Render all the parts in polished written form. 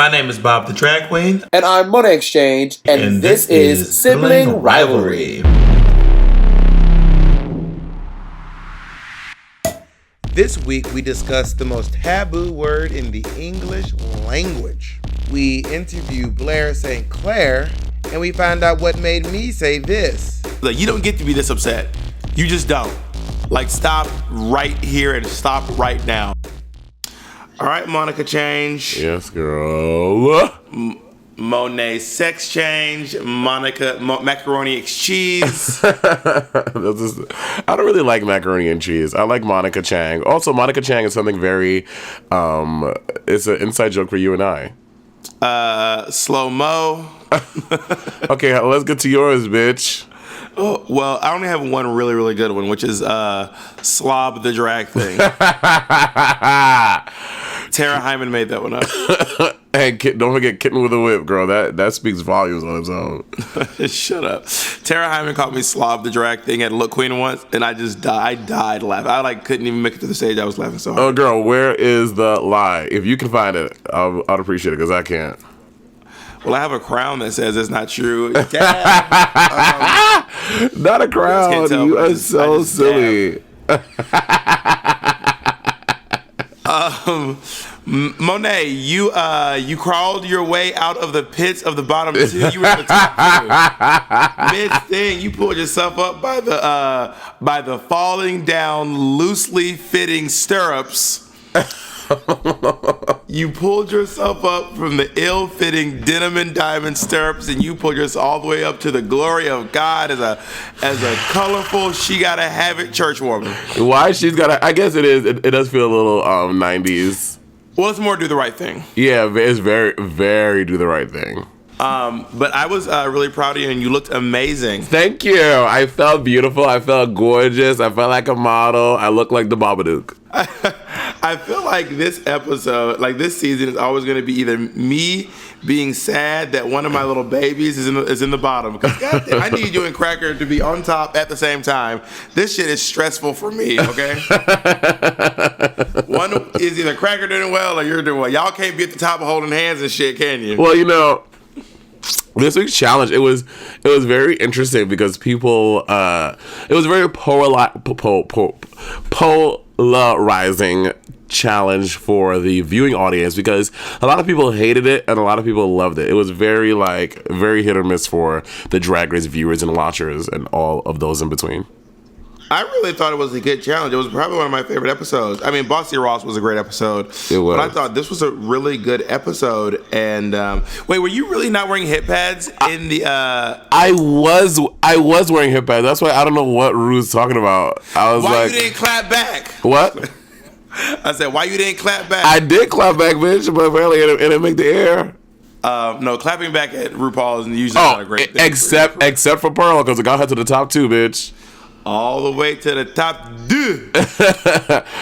My name is Bob the Drag Queen. And I'm Monét Exchange, and this is Sibling Rivalry. This week we discuss the most taboo word in the English language. We interview Blair St. Clair, and we find out what made me say this. Like, you don't get to be this upset. You just don't. Like, stop right here and stop right now. All right, Monica Change. Yes, girl. Monet Sex Change. Monica Macaroni X Cheese. I don't really like macaroni and cheese. I like Monica Chang. Also, Monica Chang is something very, it's an inside joke for you and I. Slow mo. Okay, let's get to yours, bitch. Oh, well, I only have one really, really good one, which is Slob the Drag Thing. Tara Hyman made that one up. And don't forget Kitten with a Whip, girl. That speaks volumes on its own. Shut up. Tara Hyman called me Slob the Drag Thing at Look Queen once, and I just died. I died laughing. I couldn't even make it to the stage. I was laughing so hard. Oh, girl, where is the lie? If you can find it, I'd appreciate it, because I can't. Well, I have a crown that says it's not true. Not a crown. You are so silly. Monet, you crawled your way out of the pits of the bottom two. You were in the top two. Mid thing, you pulled yourself up by the falling down, loosely fitting stirrups. You pulled yourself up from the ill-fitting denim and diamond stirrups, and you pulled yourself all the way up to the glory of God as a colorful, she gotta have it church woman. Why she's gotta? I guess it is. It does feel a little 90s. Well, it's more do the right thing. Yeah, it's very, very do the right thing. But I was really proud of you, and you looked amazing. Thank you. I felt beautiful. I felt gorgeous. I felt like a model. I looked like the Babadook. I feel like this episode, like this season, is always going to be either me being sad that one of my little babies is in the bottom. Because goddamn, I need you and Cracker to be on top at the same time. This shit is stressful for me, okay? One is either Cracker doing well or you're doing well. Y'all can't be at the top of holding hands and shit, can you? Well, you know, this week's challenge, it was very interesting because people, it was very polarizing challenge for the viewing audience because a lot of people hated it and a lot of people loved it. It was very hit or miss for the Drag Race viewers and watchers and all of those in between. I really thought it was a good challenge. It was probably one of my favorite episodes. I mean, Bossy Ross was a great episode. It was. But I thought this was a really good episode. And wait, were you really not wearing hip pads in the? I was wearing hip pads. That's why I don't know what Rue's talking about. I was why you didn't clap back? What? I said, why you didn't clap back? I did clap back, bitch, but apparently it didn't make the air. No, clapping back at RuPaul is usually not a great thing. Except for Pearl, because it got her to the top two, bitch. All the way to the top.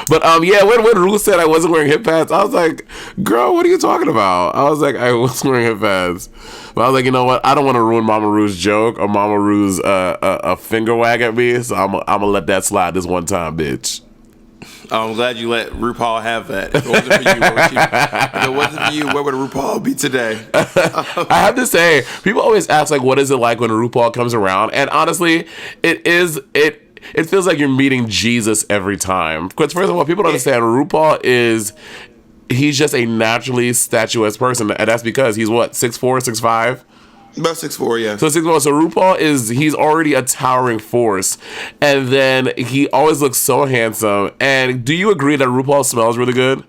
But yeah, when Ru said I wasn't wearing hip pads, I was like, girl, what are you talking about? I was like, I was wearing hip pads. But I was like, you know what? I don't want to ruin Mama Ru's joke or Mama Ru's a finger wag at me, so I'm gonna let that slide this one time, bitch. I'm glad you let RuPaul have that. If it wasn't for you, where would RuPaul be today? I have to say, people always ask, like, what is it like when RuPaul comes around? And honestly, it feels like you're meeting Jesus every time. Because first of all, people don't understand, he's just a naturally statuesque person. And that's because he's what, 6'4", 6'5"? About 6'4", yeah. So 6'4". So RuPaul he's already a towering force. And then he always looks so handsome. And do you agree that RuPaul smells really good?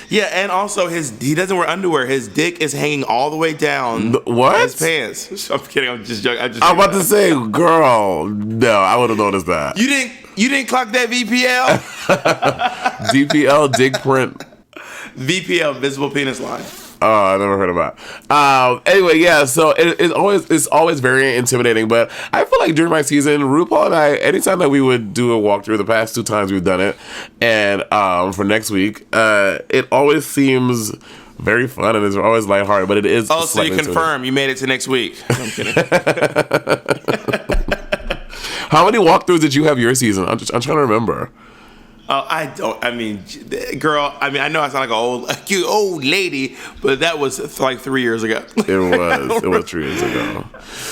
Yeah, and also he doesn't wear underwear. His dick is hanging all the way down. What? His pants. I'm kidding. I'm just joking. I'm about to say, girl, no, I would have noticed that. You didn't clock that VPL? DPL, dig print. VPL, visible penis line. Oh, I never heard about it. Anyway, yeah, so it's always very intimidating, but I feel like during my season, RuPaul and I, anytime that we would do a walkthrough, the past 2 times we've done it, and for next week, it always seems very fun and it's always lighthearted, but it is. Oh, so you confirm you made it to next week. I'm kidding. How many walkthroughs did you have your season? I'm trying to remember. Oh, I don't. I mean, girl. I mean, I know I sound like a cute old lady, but that was like 3 years ago. It was 3 years ago.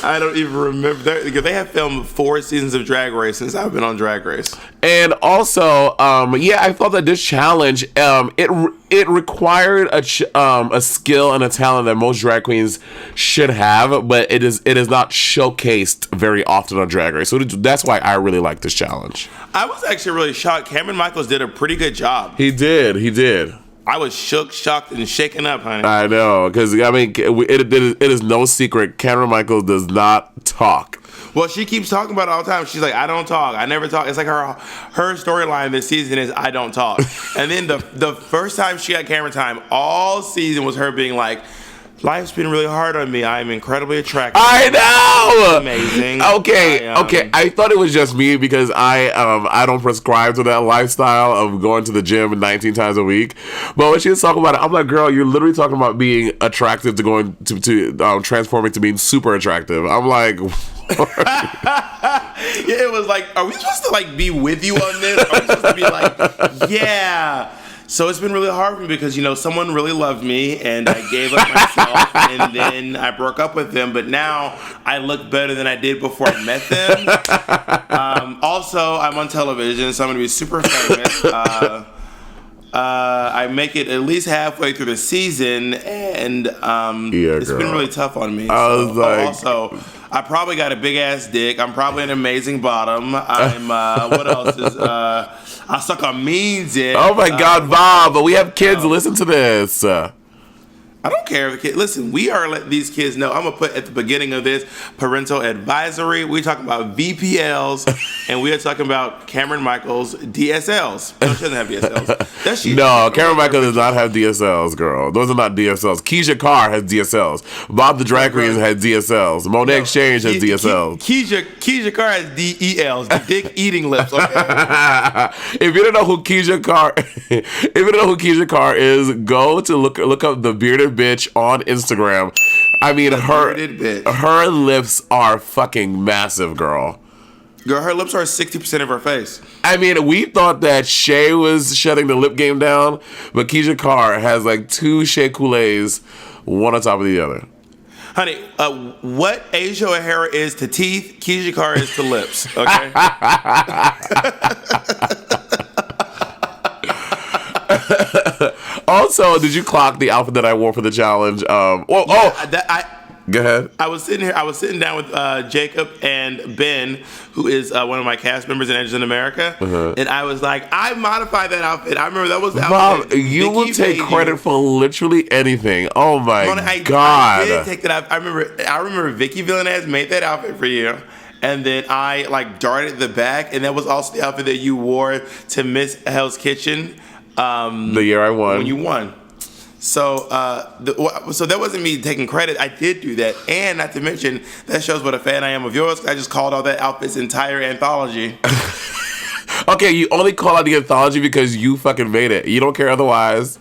I don't even remember. They have filmed 4 seasons of Drag Race since I've been on Drag Race. And also, I thought that this challenge, it required a skill and a talent that most drag queens should have, but it is not showcased very often on Drag Race. So that's why I really like this challenge. I was actually really shocked. Cameron Michaels did a pretty good job. He did. I was shocked, and shaken up, honey. I know, because I mean, it is no secret. Cameron Michaels does not talk. Well, she keeps talking about it all the time. She's like, I don't talk. I never talk. It's like her storyline this season is I don't talk. And then the first time she got camera time all season was her being like, life's been really hard on me. I'm incredibly attractive. I know. Amazing. Okay. I thought it was just me because I don't prescribe to that lifestyle of going to the gym 19 times a week. But when she was talking about it, I'm like, girl, you're literally talking about being attractive to going to transforming to being super attractive. I'm like. Yeah, it was like, are we supposed to like be with you on this? Are we supposed to be like, yeah? So it's been really hard for me because, someone really loved me and I gave up myself and then I broke up with them. But now I look better than I did before I met them. Also, I'm on television, so I'm going to be super famous. I make it at least halfway through the season and it's been really tough on me. Also, I probably got a big ass dick. I'm probably an amazing bottom. I'm what else is I suck a mean dick. Oh my God, Bob! But we have kids. Listen to this. I don't care if the kid. Listen, we are letting these kids know. I'm gonna put at the beginning of this parental advisory. We're talking about VPLs, and we are talking about Cameron Michaels DSLs. No, she doesn't have DSLs. No, Cameron Michaels does not have DSLs, girl. Those are not DSLs. Keisha Carr has DSLs. Bob the Drag Queen has DSLs. Monet Exchange has DSLs. Keisha Carr has DELs, the dick eating lips. Okay. If you don't know who Keisha Carr is, go to look up the bearded bitch on Instagram. I mean, her lips are fucking massive, girl. Girl, her lips are 60% of her face. I mean, we thought that Shay was shutting the lip game down, but Keisha Carr has like 2 Shea Kool-Aids, one on top of the other. Honey, what Asia O'Hara is to teeth, Keisha Carr is to lips, okay? Also, did you clock the outfit that I wore for the challenge? Go ahead. I was sitting down with Jacob and Ben, who is one of my cast members in Edges in America, and I was like, I modified that outfit. I remember that was the outfit. Bob, you will take credit for literally anything. Oh my God! I did take that out. I remember Vicky Villanez made that outfit for you. And then I like darted the back, and that was also the outfit that you wore to Miss Hell's Kitchen. The year I won. When you won. So so that wasn't me taking credit. I did do that. And not to mention, that shows what a fan I am of yours. I just called all that outfit's entire anthology. Okay, you only call out the anthology because you fucking made it. You don't care otherwise.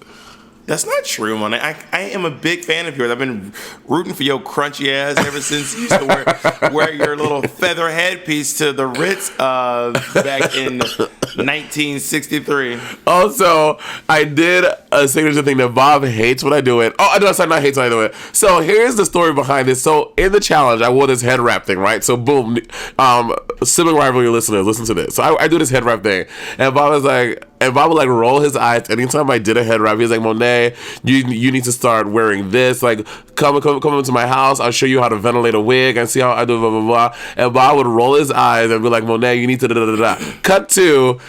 That's not true, man. I am a big fan of yours. I've been rooting for your crunchy ass ever since you used to wear your little feather headpiece to the Ritz back in 1963. Also, I did a signature thing that Bob hates when I do it. Oh, no, sorry, not hates when I do it. So here's the story behind this. So in the challenge, I wore this head wrap thing, right? So boom, Sibling Rivalry listeners, listen to this. So I do this head wrap thing, and Bob was like. And Bob would like roll his eyes anytime I did a head wrap. He was like, Monet, you need to start wearing this. Like, come into my house. I'll show you how to ventilate a wig and see how I do blah, blah, blah. And Bob would roll his eyes and be like, Monet, you need to da, da, da, da. Cut to,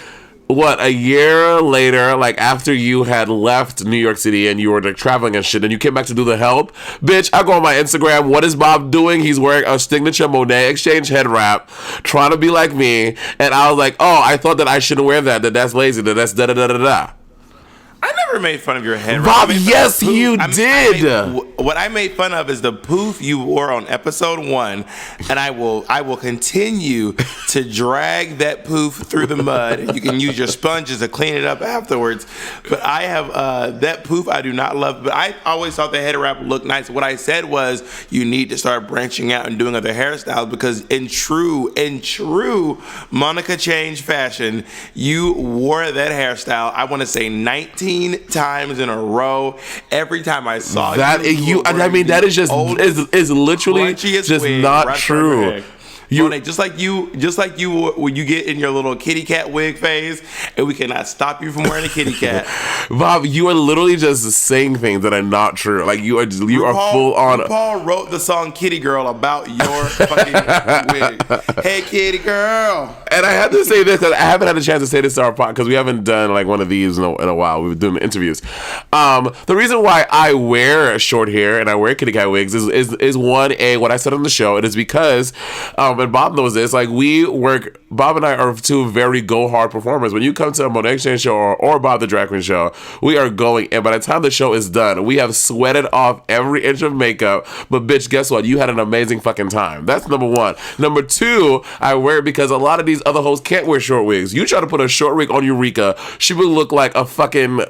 a year later, like after you had left New York City and you were like traveling and shit, and you came back to do the help. Bitch, I go on my Instagram. What is Bob doing? He's wearing a signature Monet Exchange head wrap, trying to be like me. And I was like, oh, I thought that I shouldn't wear that. That's lazy. That's da da da da da. I never made fun of your head. Bob, yes, you did. What I made fun of is the poof you wore on episode 1, and I will continue to drag that poof through the mud. And you can use your sponges to clean it up afterwards. But I have that poof I do not love. But I always thought the head wrap looked nice. What I said was you need to start branching out and doing other hairstyles, because in true Monica Change fashion, you wore that hairstyle, I want to say 19 times in a row. Every time I saw that that is just is literally just not true. Monet, just like you when you get in your little kitty cat wig phase, and we cannot stop you from wearing a kitty cat. Bob, you are literally just saying things that are not true. Like you are full on. RuPaul wrote the song "Kitty Girl" about your fucking wig. Hey, kitty girl. And I have to say this because I haven't had a chance to say this to our podcast because we haven't done like one of these in a while. We've been doing interviews. The reason why I wear short hair and I wear kitty cat wigs is one, what I said on the show. It is because and Bob knows this, like Bob and I are two very go hard performers. When you come to a Monét Exchange show or Bob the Drag Queen show, we are going, and by the time the show is done, we have sweated off every inch of makeup. But bitch, guess what? You had an amazing fucking time. That's number one. Number two, I wear it because a lot of these other hoes can't wear short wigs. You try to put a short wig on Eureka, she would look like a fucking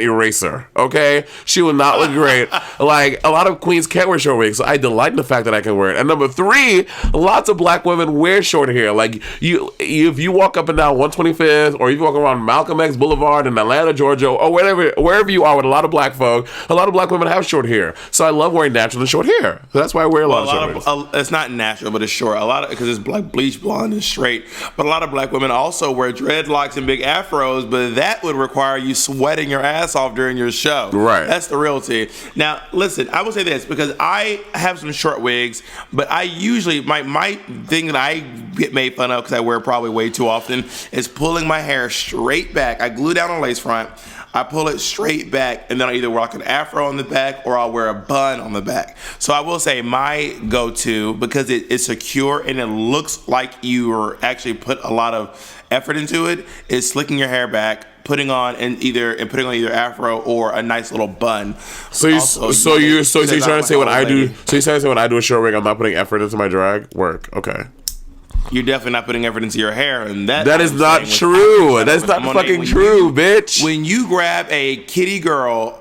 eraser, okay? She will not look great. Like, a lot of queens can't wear short wigs, so I delight in the fact that I can wear it. And number three, lots of black women wear short hair. Like, if you walk up and down 125th, or if you walk around Malcolm X Boulevard in Atlanta, Georgia, or wherever you are with a lot of black folk, a lot of black women have short hair. So I love wearing natural and short hair. So that's why I wear a lot of short wigs. It's not natural, but it's short. A lot of, because it's like bleach blonde and straight. But a lot of black women also wear dreadlocks and big afros, but that would require you sweating your ass off during your show. Right. That's the real tea. Now, listen, I will say this, because I have some short wigs, but I usually, my thing that I get made fun of, because I wear it probably way too often, is pulling my hair straight back. I glue down a lace front, I pull it straight back, and then I either rock an afro on the back or I'll wear a bun on the back. So I will say my go-to, because it's secure and it looks like you actually put a lot of effort into it, is slicking your hair back, putting on either afro or a nice little bun. So you're trying to say when I do a short wig, I'm not putting effort into my drag work? Okay. You're definitely not putting effort into your hair, and that is not true. That's not fucking true, bitch. When you grab a kitty girl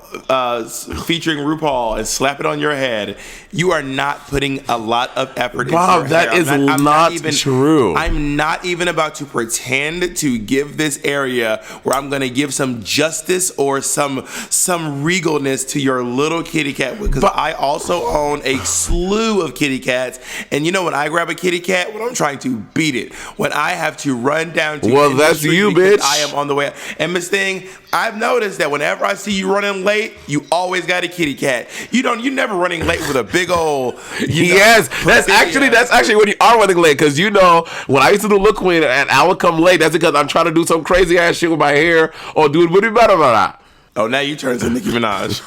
featuring RuPaul and slap it on your head, you are not putting a lot of effort into your hair. Bob, that is not true. I'm not even about to pretend to give this area where I'm going to give some justice or some regalness to your little kitty cat, because I also own a slew of kitty cats, and you know when I grab a kitty cat, when I'm trying to beat it, when I have to run down to that's you, bitch. I am on the way. And Miss Thing, I've noticed that whenever I see you running late, you always got a kitty cat. You never running late with a big old. Yes, that's actually when you are running late, because when I used to do Look Queen and I would come late, that's because I'm trying to do some crazy ass shit with my hair or do it better than that. Oh, now you turn to Nicki Minaj.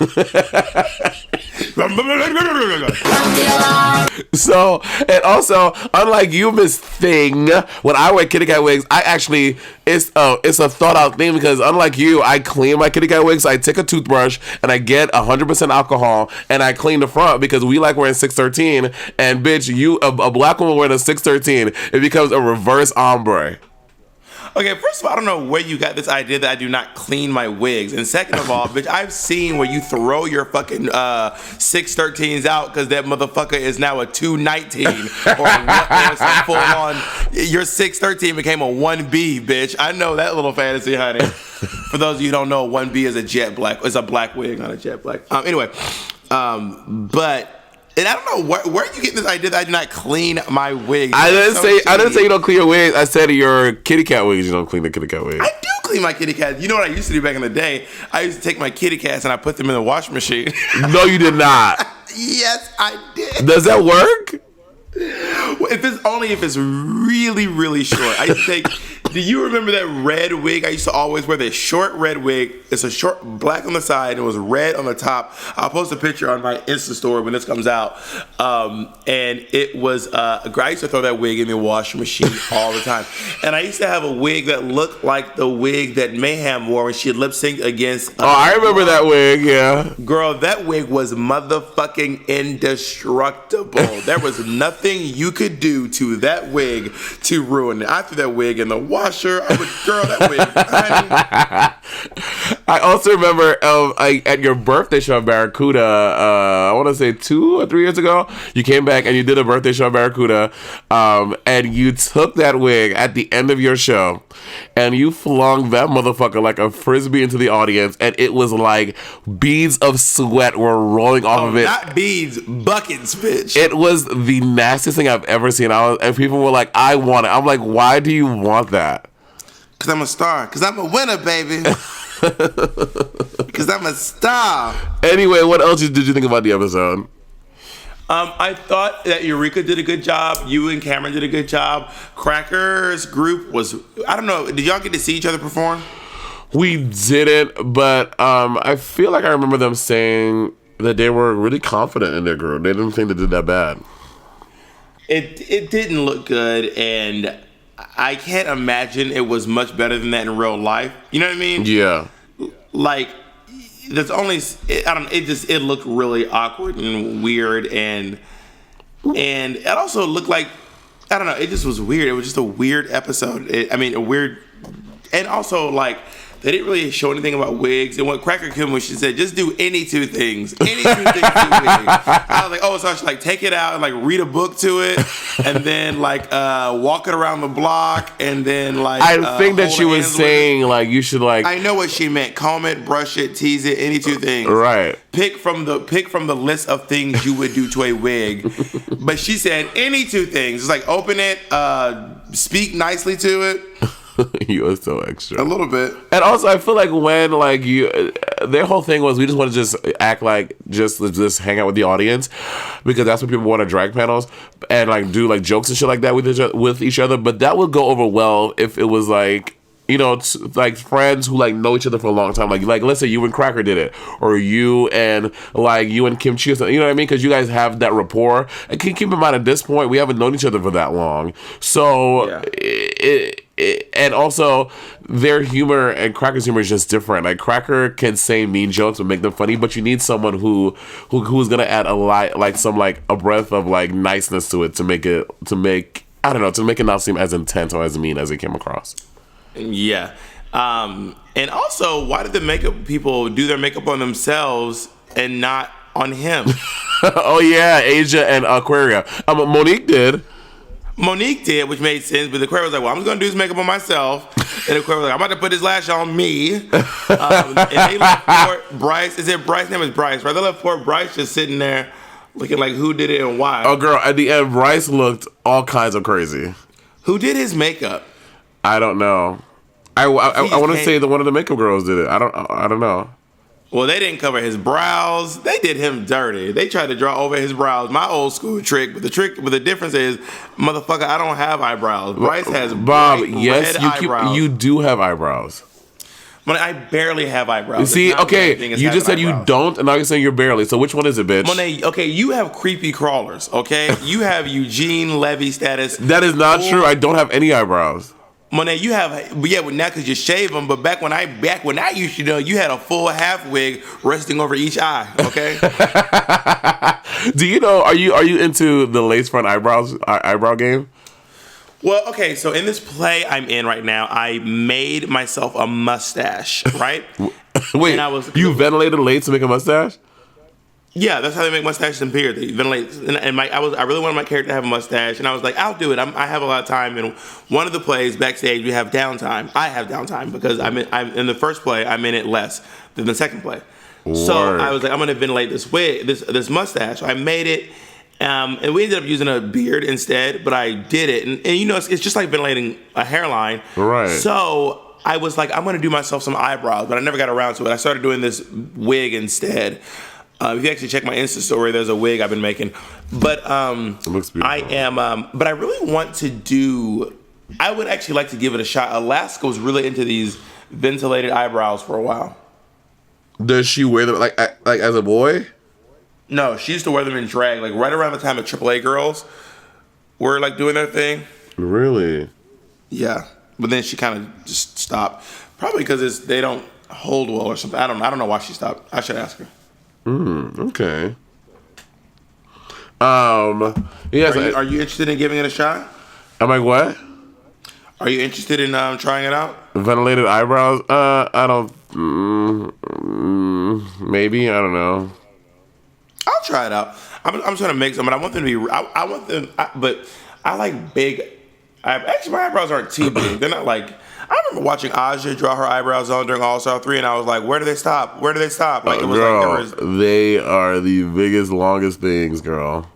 So, and also, unlike you, Miss Thing, when I wear kitty cat wigs, it's a thought out thing, because unlike you, I clean my kitty cat wigs. I take a toothbrush and I get 100% alcohol and I clean the front, because we like wearing 613. And bitch, a black woman wearing a 613, it becomes a reverse ombre. Okay, first of all, I don't know where you got this idea that I do not clean my wigs. And second of all, bitch, I've seen where you throw your fucking 613s out because that motherfucker is now a 219 or some full on. Your 613 became a 1B, bitch. I know that little fantasy, honey. For those of you who don't know, 1B is it's a black wig, not a jet black. But. And I don't know where you get this idea that I do not clean my wigs. I didn't say you don't clean your wigs. I said your kitty cat wigs. You don't clean the kitty cat wigs. I do clean my kitty cats. You know what I used to do back in the day? I used to take my kitty cats and I put them in the washing machine. No, you did not. Yes, I did. Does that work? Well, if it's really, really short. I used to take Do you remember that red wig I used to always wear? This short red wig. It's a short black on the side and it was red on the top. I'll post a picture on my Insta story when this comes out. And it was I used to throw that wig in the washing machine all the time. And I used to have a wig that looked like the wig that Mayhem wore when she lip synced against. I remember that wig. Yeah, girl, that wig was motherfucking indestructible. There was nothing you could do to that wig to ruin it. I threw that wig in the washer. I would, girl, that wig. I also remember at your birthday show at Barracuda, I want to say 2 or 3 years ago, you came back and you did a birthday show at Barracuda, and you took that wig at the end of your show and you flung that motherfucker like a frisbee into the audience, and it was like beads of sweat were rolling off of it. Not beads, buckets, bitch. It was the nastiest thing I've ever seen. And people were like, I want it. I'm like, why do you want that? Because I'm a star. Because I'm a winner, baby. Because I'm a star. Anyway, what else did you think about the episode? I thought that Eureka did a good job. You and Cameron did a good job. Cracker's group was, I don't know, did y'all get to see each other perform? We didn't, but I feel like I remember them saying that they were really confident in their group. They didn't think they did that bad. It didn't look good, and I can't imagine it was much better than that in real life. You know what I mean? Yeah. Like, there's only, it looked really awkward and weird, and it also looked like, I don't know, it just was weird. It was just a weird episode. A weird, and also like, they didn't really show anything about wigs. And what Cracker came with, she said, just do any two things. Any two things to wig. I was like, oh, so I should like take it out and like read a book to it, and then like walk it around the block, and then like I think that she was saying like you should like. I know what she meant. Comb it, brush it, tease it, any two things. Right. Pick from the list of things you would do to a wig. But she said any two things. It's like open it, speak nicely to it. You are so extra. A little bit. And also, I feel like when like their whole thing was we just want to just act like just hang out with the audience, because that's what people want to drag panels and like do like jokes and shit like that with each other. But that would go over well if it was like, you know, like friends who like know each other for a long time. Like let's say you and Cracker did it, or you and Kim Chi, or something, you know what I mean? Because you guys have that rapport. And keep in mind at this point we haven't known each other for that long, so yeah. And also their humor and Cracker's humor is just different. Like Cracker can say mean jokes and make them funny, but you need someone who's gonna add a lot, like some like a breath of like niceness to it to make it not seem as intense or as mean as it came across. Yeah. And also, why did the makeup people do their makeup on themselves and not on him? Oh yeah, Asia and Aquaria. Monique did. Monique did, which made sense, but the Aquaria was like, well, I'm just going to do his makeup on myself. And the Aquaria was like, I'm about to put his lash on me. And they left poor Bryce. Is it Bryce? His name is Bryce, right? They left poor Bryce just sitting there looking like who did it and why. Oh, girl, at the end, Bryce looked all kinds of crazy. Who did his makeup? I don't know. I want to say that one of the makeup girls did it. I don't know. Well, they didn't cover his brows. They did him dirty. They tried to draw over his brows. My old school trick, but the difference is, motherfucker, I don't have eyebrows. Bryce has Bob. bright Yes, red eyebrows. you do have eyebrows. Monet, I barely have eyebrows. See, okay, you just said you don't, and now you're saying you're barely. So which one is it, bitch? Monet, okay, you have creepy crawlers. Okay, you have Eugene Levy status. That is not true. I don't have any eyebrows. Monet, you have, but yeah, now because you shave them. But back when I used to know, you had a full half wig resting over each eye. Okay. Do you know? Are you into the lace front eyebrow game? Well, okay. So in this play I'm in right now, I made myself a mustache. Right. Wait, you ventilated lace to make a mustache? Yeah, that's how they make mustaches in period. They ventilate, and I really wanted my character to have a mustache, and I was like, I'll do it. I have a lot of time. And one of the plays backstage, we have downtime. I have downtime because I'm in the first play. I'm in it less than the second play. Word. So I was like, I'm going to ventilate this wig, this mustache. So I made it, and we ended up using a beard instead. But I did it, and you know, it's just like ventilating a hairline. Right. So I was like, I'm going to do myself some eyebrows, but I never got around to it. I started doing this wig instead. If you actually check my Insta story, there's a wig I've been making. But it looks beautiful. I am, but I really want to do I would actually like to give it a shot. Alaska was really into these ventilated eyebrows for a while. Does she wear them like as a boy? No, she used to wear them in drag, like right around the time the AAA girls were like doing their thing. Really? Yeah, but then she kind of just stopped. Probably because they don't hold well or something. I don't know why she stopped. I should ask her. Okay. Yes. Are you interested in giving it a shot? I'm like, what? Are you interested in trying it out? Ventilated eyebrows? I don't. Maybe, I don't know. I'll try it out. I'm trying to make some, but I want them to be. I want them, but I like big. Actually, my eyebrows aren't too big. They're not like. I remember watching Aja draw her eyebrows on during All Star 3, and I was like, "Where do they stop? Where do they stop?" Like it was girl, like they are the biggest, longest things, girl.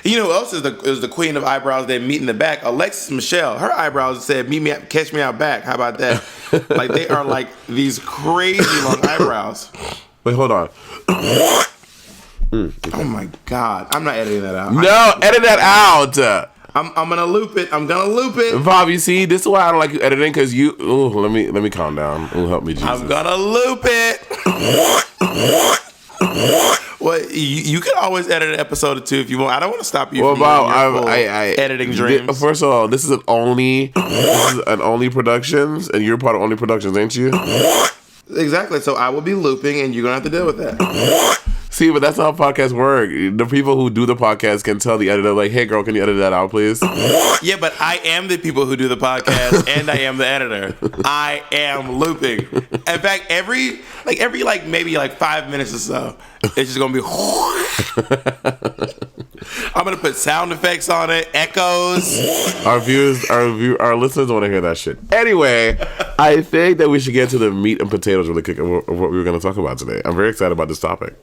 You know who else is the queen of eyebrows that meet in the back? Alexis Michelle. Her eyebrows said, "Meet me, catch me out back." How about that? Like they are like these crazy long eyebrows. Wait, hold on. Oh my God! I'm not editing that out. No, edit that out. I'm gonna loop it. I'm gonna loop it. Bob, you see, this is why I don't like you editing, because you. Ooh, let me calm down. Ooh, help me, Jesus. I'm gonna loop it. Well, you can always edit an episode or two if you want. I don't want to stop you. Well, from Bob, I editing dreams. First of all, this is an only Productions, and you're part of Only Productions, ain't you? Exactly. So I will be looping, and you're gonna have to deal with that. See, but that's not how podcasts work. The people who do the podcast can tell the editor, like, "Hey, girl, can you edit that out, please?" Yeah, but I am the people who do the podcast, and I am the editor. I am looping. In fact, every maybe 5 minutes or so, it's just gonna be. I'm gonna put sound effects on it, echoes. Our listeners want to hear that shit. Anyway, I think that we should get to the meat and potatoes really quick of what we were going to talk about today. I'm very excited about this topic.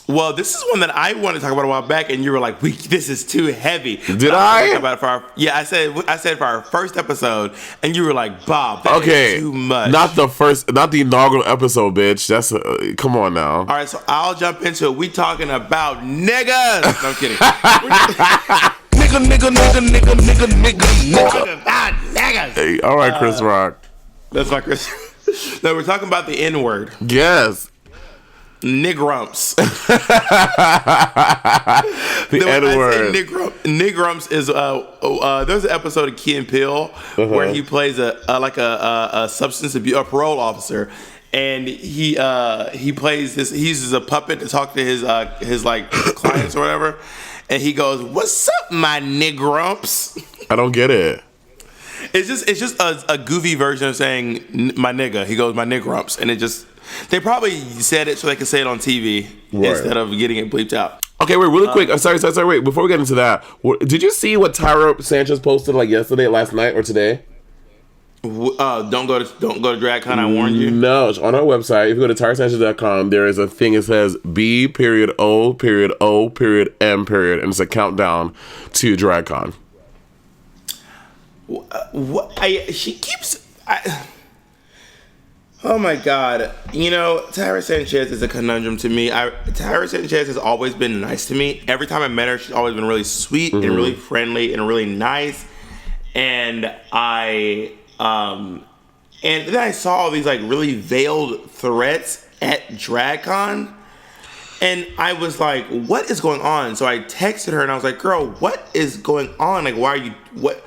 Well, this is one that I wanted to talk about a while back, and you were like, "This is too heavy." Did I? About it I said for our first episode, and you were like, "Bob, that is too much." Not the inaugural episode, bitch. That's come on now. All right, so I'll jump into it. We talking about niggas. No, I'm kidding. niggas. Hey, all right, Chris Rock. That's my Chris. No, we're talking about the N-word. Yes. Nigrumps. The N-word. Nigrumps is there's an episode of Key and Peele where he plays a substance abuse, a parole officer, and he plays this. He uses a puppet to talk to his clients or whatever, and he goes, "What's up, my nigrumps?" I don't get it. It's just a goofy version of saying my nigga. He goes, "My nigrumps," and it just. They probably said it so they could say it on TV instead of getting it bleeped out. Okay, wait, really quick. Sorry. Wait, before we get into that, did you see what Tyra Sanchez posted yesterday, last night, or today? Don't go to DragCon. I warned you. No, it's on our website. If you go to tyrasanchez.com, there is a thing. It says B.O.O.M. and it's a countdown to DragCon. She keeps. Oh my God. You know, Tyra Sanchez is a conundrum to me. Tyra Sanchez has always been nice to me. Every time I met her, she's always been really sweet and really friendly and really nice. And then I saw all these really veiled threats at DragCon. And I was like, what is going on? So I texted her and I was like, girl, what is going on? Why are you, what?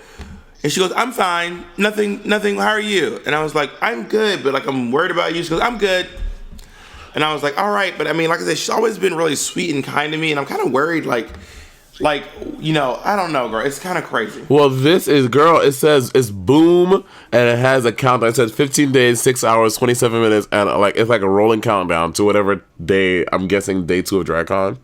And she goes, I'm fine. Nothing. How are you? And I was like, I'm good, but I'm worried about you. She goes, I'm good. And I was like, all right. But I mean, like I said, she's always been really sweet and kind to me. And I'm kind of worried, I don't know, girl. It's kind of crazy. Well, this is, girl, it says it's boom. And it has a countdown. It says 15 days, 6 hours, 27 minutes. And it's like a rolling countdown to whatever day, I'm guessing day 2 of DragCon.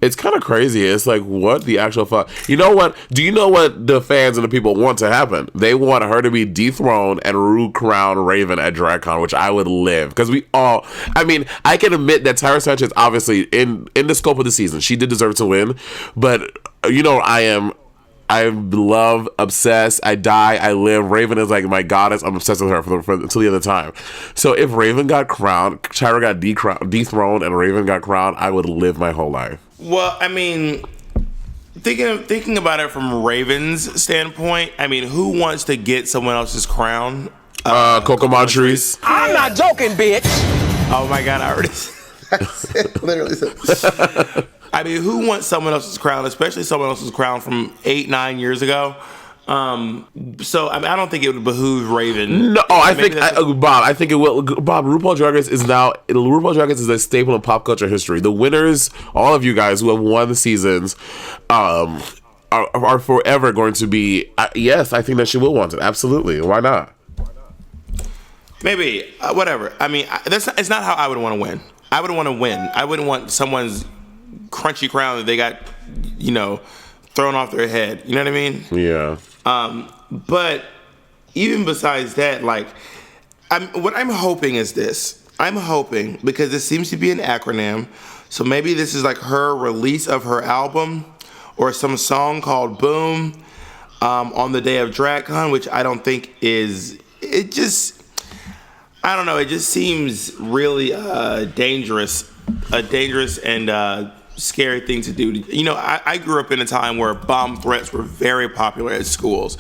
It's kind of crazy. It's like, what the actual fuck? You know what? Do you know what the fans and the people want to happen? They want her to be dethroned and crown Raven at DragCon, which I would live. Because I can admit that Tyra Sanchez, obviously, in the scope of the season, she did deserve to win. But, I love, obsessed, I die, I live. Raven is my goddess. I'm obsessed with her until the other time. So if Raven got crowned, Tyra got dethroned, and Raven got crowned, I would live my whole life. Well, I mean, thinking about it from Raven's standpoint, I mean, who wants to get someone else's crown? Coco Montrese. I'm not joking, bitch. Oh my God, I already said, literally said. I mean, who wants someone else's crown, especially someone else's crown from 8-9 years ago? So I mean, I don't think it would behoove Raven. No, I think Bob. I think it will. Bob, RuPaul Drag Race is a staple of pop culture history. The winners, all of you guys who have won the seasons, are forever going to be. Yes, I think that she will want it. Absolutely. Why not? Maybe whatever. I mean, it's not how I would want to win. I would want to win. I wouldn't want someone's crunchy crown that they got, thrown off their head. You know what I mean? Yeah. But even besides that, what I'm hoping is this. I'm hoping, because this seems to be an acronym, so maybe this is like her release of her album or some song called Boom on the day of DragCon, which I don't think is, I don't know, it just seems really dangerous and scary thing to do. I grew up in a time where bomb threats were very popular at schools.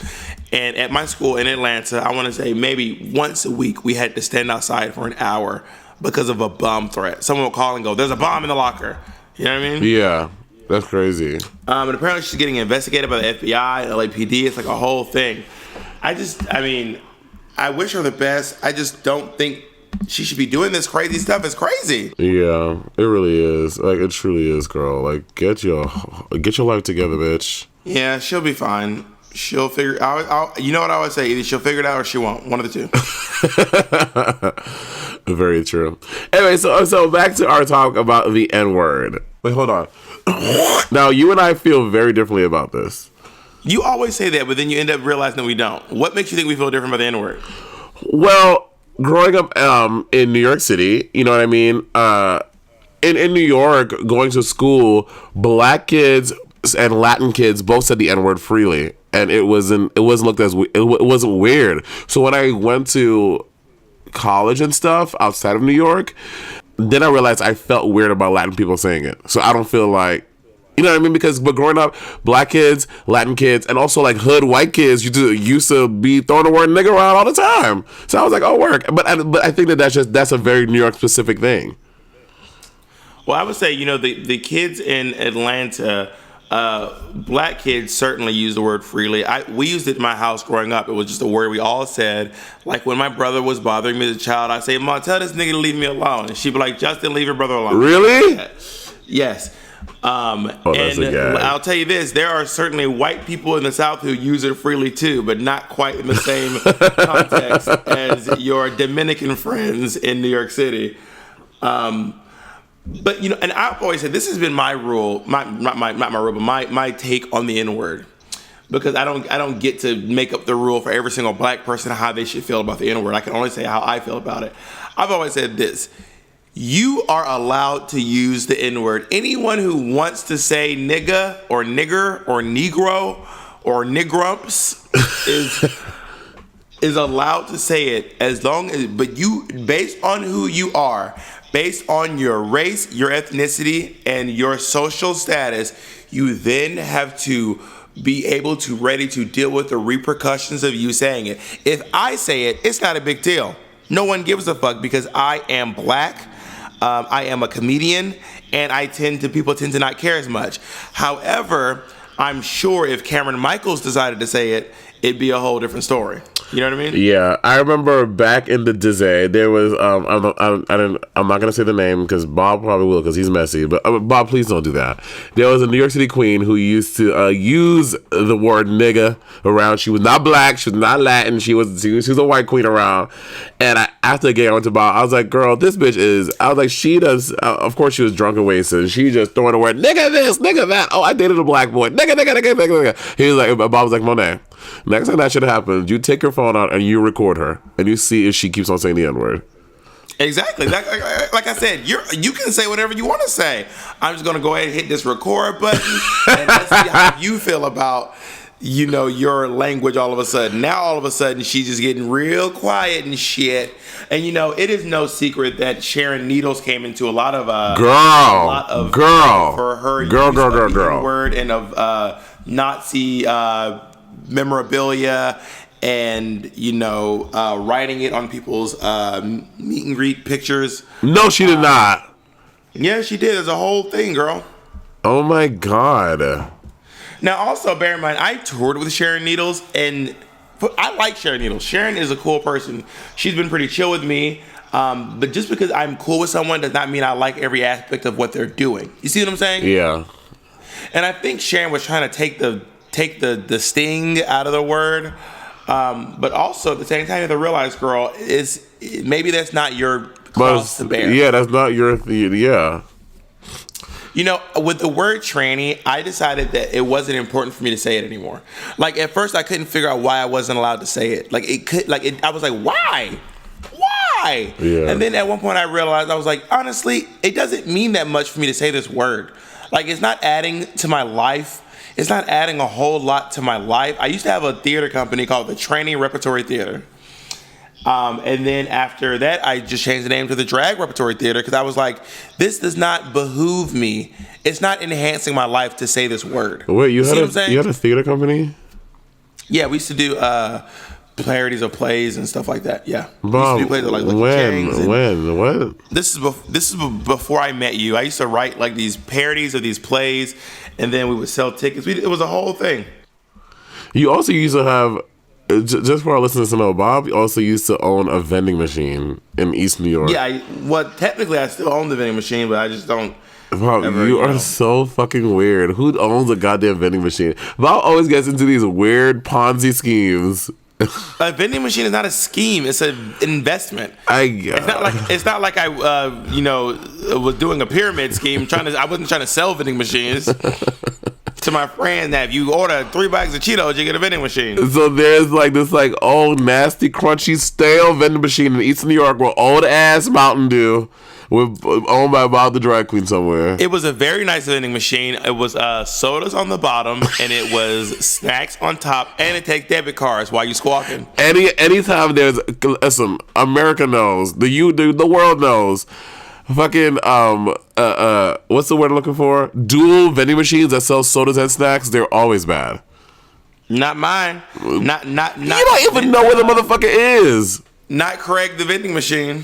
And at my school in Atlanta, I want to say maybe once a week we had to stand outside for an hour because of a bomb threat. Someone would call and go, "There's a bomb in the locker." You know what I mean? Yeah, that's crazy. And apparently she's getting investigated by the FBI, LAPD. It's like a whole thing. I wish her the best. I just don't think she should be doing this crazy stuff. It's crazy. Yeah, it really is. It truly is, girl. Get your life together, bitch. Yeah, she'll be fine. She'll figure out. You know what I always say? Either she'll figure it out or she won't. One of the two. Very true. Anyway, so back to our talk about the N-word. Wait, hold on. Now, you and I feel very differently about this. You always say that, but then you end up realizing that we don't. What makes you think we feel different about the N-word? Well, growing up in New York City, you know what I mean? In New York, going to school, black kids and Latin kids both said the N-word freely, and it wasn't looked as it wasn't weird. So when I went to college and stuff outside of New York, then I realized I felt weird about Latin people saying it. So I don't feel like, you know what I mean? But growing up, black kids, Latin kids, and also hood white kids used to be throwing the word nigga around all the time. So I was like, oh, work. But I think that's a very New York specific thing. Well, I would say, the kids in Atlanta, black kids certainly use the word freely. We used it in my house growing up. It was just a word we all said. Like when my brother was bothering me as a child, I'd say, "Mom, tell this nigga to leave me alone." And she'd be like, "Justin, leave your brother alone." Really? Yes. And gag. I'll tell you this, there are certainly white people in the South who use it freely too, but not quite in the same context as your Dominican friends in New York City. But and I've always said this has been my rule, not my rule, but my take on the N-word, because I don't get to make up the rule for every single black person how they should feel about the N-word. I can only say how I feel about it. I've always said this: you are allowed to use the N-word. Anyone who wants to say nigga or nigger or negro or nigrumps is allowed to say it, as long as, but you, based on who you are, based on your race, your ethnicity, and your social status, you then have to be able to ready to deal with the repercussions of you saying it. If I say it, it's not a big deal. No one gives a fuck because I am black. I am a comedian, and people tend to not care as much. However, I'm sure if Cameron Michaels decided to say it, it'd be a whole different story. You know what I mean? Yeah, I remember back in the day, there was I'm not gonna say the name because Bob probably will because he's messy. But Bob, please don't do that. There was a New York City queen who used to use the word nigga around. She was not black, she was not Latin, she was a white queen around. And after getting on to Bob, I was like, girl, this bitch is. I was like, she does. Of course, she was drunk and wasted. And she just throwing the word nigga this, nigga that. Oh, I dated a black boy. Nigga, nigga, nigga, nigga, nigga. He was like, Bob was like, Monet, next time that should happen, you take your phone out and you record her, and you see if she keeps on saying the N-word. Exactly. Like I said, you can say whatever you want to say. I'm just gonna go ahead and hit this record button, and let's see how you feel about your language all of a sudden. Now all of a sudden she's just getting real quiet and shit. And it is no secret that Sharon Needles came into a lot of girl for her girl word and of Nazi memorabilia and writing it on people's meet and greet pictures. No, she did not. Yeah, she did. There's a whole thing, girl. Oh my God. Now, also, bear in mind, I toured with Sharon Needles, and I like Sharon Needles. Sharon is a cool person. She's been pretty chill with me, but just because I'm cool with someone does not mean I like every aspect of what they're doing. You see what I'm saying? Yeah. And I think Sharon was trying to take the sting out of the word, but also at the same time, you have to realize, girl, maybe that's not your cross to bear. Yeah, that's not your thing. Yeah. With the word tranny, I decided that it wasn't important for me to say it anymore. Like, at first, I couldn't figure out why I wasn't allowed to say it. I was like, why? Why? Yeah. And then at one point, I realized, I was like, honestly, it doesn't mean that much for me to say this word. Like, it's not adding to my life. It's not adding a whole lot to my life. I used to have a theater company called the Tranny Repertory Theater. And then after that, I just changed the name to the Drag Repertory Theater because I was like, this does not behoove me. It's not enhancing my life to say this word. Wait, you had a theater company? Yeah, we used to do parodies of plays and stuff like that. Yeah, Bob, we used to do plays of like Lucky what? This is before I met you. I used to write like these parodies of these plays, and then we would sell tickets. It was a whole thing. You also used to have. Just for our listeners to know, Bob also used to own a vending machine in East New York. Yeah, technically I still own the vending machine, but I just don't. Bob, you are so fucking weird. Who owns a goddamn vending machine? Bob always gets into these weird Ponzi schemes. A vending machine is not a scheme; it's an investment. It's not like I, was doing a pyramid scheme. I wasn't trying to sell vending machines. To my friend, that if you order 3 bags of Cheetos, you get a vending machine. So there's like this old nasty crunchy stale vending machine in East New York with old ass Mountain Dew, owned by Bob the drag queen somewhere. It was a very nice vending machine. It was sodas on the bottom and it was snacks on top, and it takes debit cards while you squawking. Anytime there's America knows, the world knows. Fucking what's the word I'm looking for? Dual vending machines that sell sodas and snacks. They're always bad. Not mine. Not. You don't even know where the motherfucker is. Not Craig the vending machine.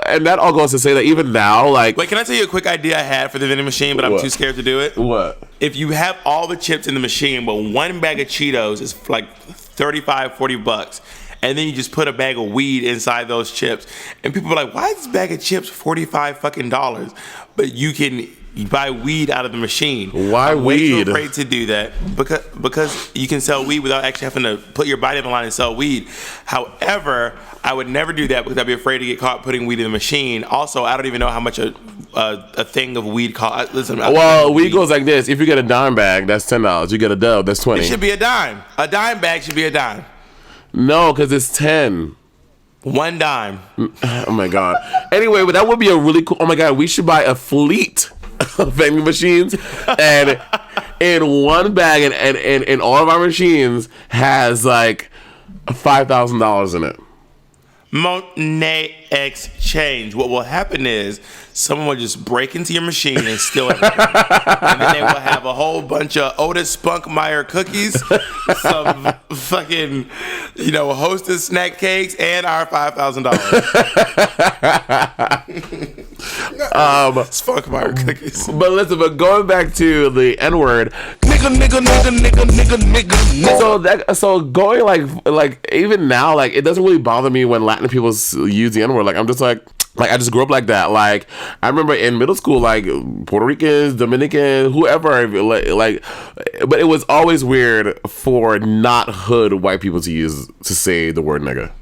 And that all goes to say that even now, like. Wait, can I tell you a quick idea I had for the vending machine, but I'm too scared to do it? What? If you have all the chips in the machine, but one bag of Cheetos is like $35-$40. And then you just put a bag of weed inside those chips. And people are like, why is this bag of chips $45? But you can buy weed out of the machine. Why I'm weed? way too afraid to do that because you can sell weed without actually having to put your body on the line and sell weed. However, I would never do that because I'd be afraid to get caught putting weed in the machine. Also, I don't even know how much a thing of weed costs. Listen, weed goes like this. If you get a dime bag, that's $10. You get a dub, that's $20. It should be a dime. A dime bag should be a dime. No, because it's 10. One dime. Oh my god. Anyway, but that would be a really cool. Oh my god, we should buy a fleet of vending machines, and in one bag, and all of our machines has like $5,000 in it. Monét exchange. What will happen is someone will just break into your machine and steal everything. And then they will have a whole bunch of Otis Spunkmeyer cookies, some fucking, Hostess snack cakes, and our $5,000. Spunkmeyer cookies. But listen, going back to the N-word. Nigga. So going like even now, like it doesn't really bother me when Latin people use the N-word. Like I'm just like I just grew up like that. Like I remember in middle school, like Puerto Ricans, Dominican, whoever, like, but it was always weird for not hood white people to say the word nigga.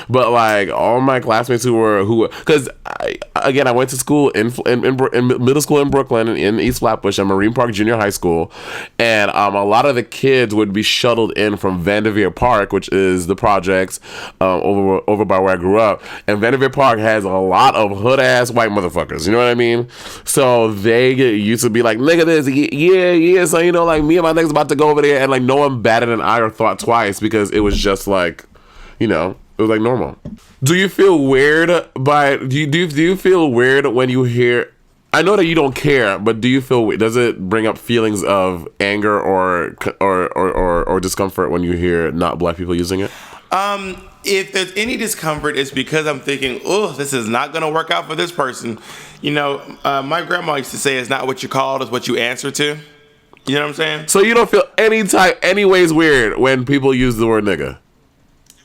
But like all my classmates because I went to school in middle school in Brooklyn in East Flatbush at Marine Park Junior High School, and a lot of the kids would be shuttled in from Vanderveer Park, which is the projects over by where I grew up. And Vanderveer Park has a lot of hood ass white motherfuckers. You know what I mean? So they used to be like, nigga, this, yeah. So like me and my niggas about to go over there, and like no one batted an eye or thought twice because it was just like, it was like normal. Do you feel weird do you feel weird when you hear? I know that you don't care, but do you feel? Does it bring up feelings of anger or discomfort when you hear not black people using it? If there's any discomfort, it's because I'm thinking, oh, this is not going to work out for this person. My grandma used to say, "It's not what you called, it's what you answer to." You know what I'm saying? So you don't feel any ways weird when people use the word nigga?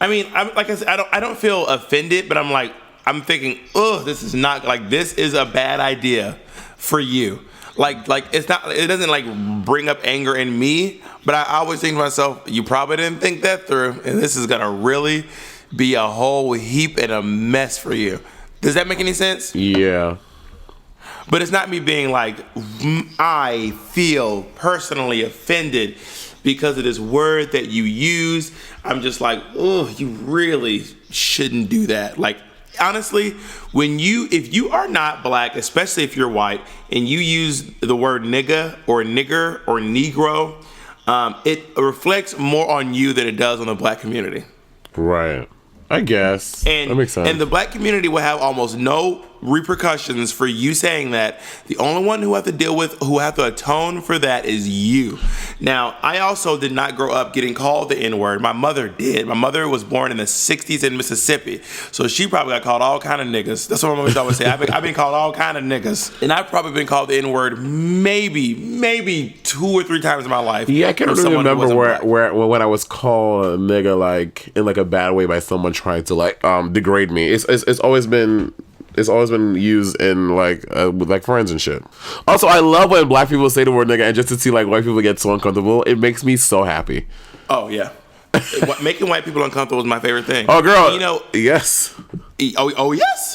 I mean, like I said, I don't feel offended, but I'm thinking, oh, this is not, like, this is a bad idea for you. Like it doesn't like bring up anger in me, but I always think to myself, you probably didn't think that through, and this is gonna really be a whole heap and a mess for you. Does that make any sense? Yeah. But it's not me being like, I feel personally offended because of this word that you use. I'm just like, oh, you really shouldn't do that. Like, honestly, if you are not black, especially if you're white, and you use the word nigga or nigger or negro, it reflects more on you than it does on the black community. Right. I guess. That makes sense. And the black community will have almost no repercussions for you saying that. The only one who have to atone for that is you. Now, I also did not grow up getting called the N-word. My mother did. My mother was born in the 60s in Mississippi, so she probably got called all kind of niggas. That's what my mother always say. I've been called all kind of niggas, and I've probably been called the N-word maybe 2 or 3 times in my life. Yeah, I can't really remember where when I was called a nigga like in like a bad way by someone trying to like degrade me. It's always been used in with like friends and shit. Also, I love when black people say the word nigga, and just to see like white people get so uncomfortable, it makes me so happy. Oh yeah, making white people uncomfortable is my favorite thing. Oh girl, Oh yes. yes. Oh yes.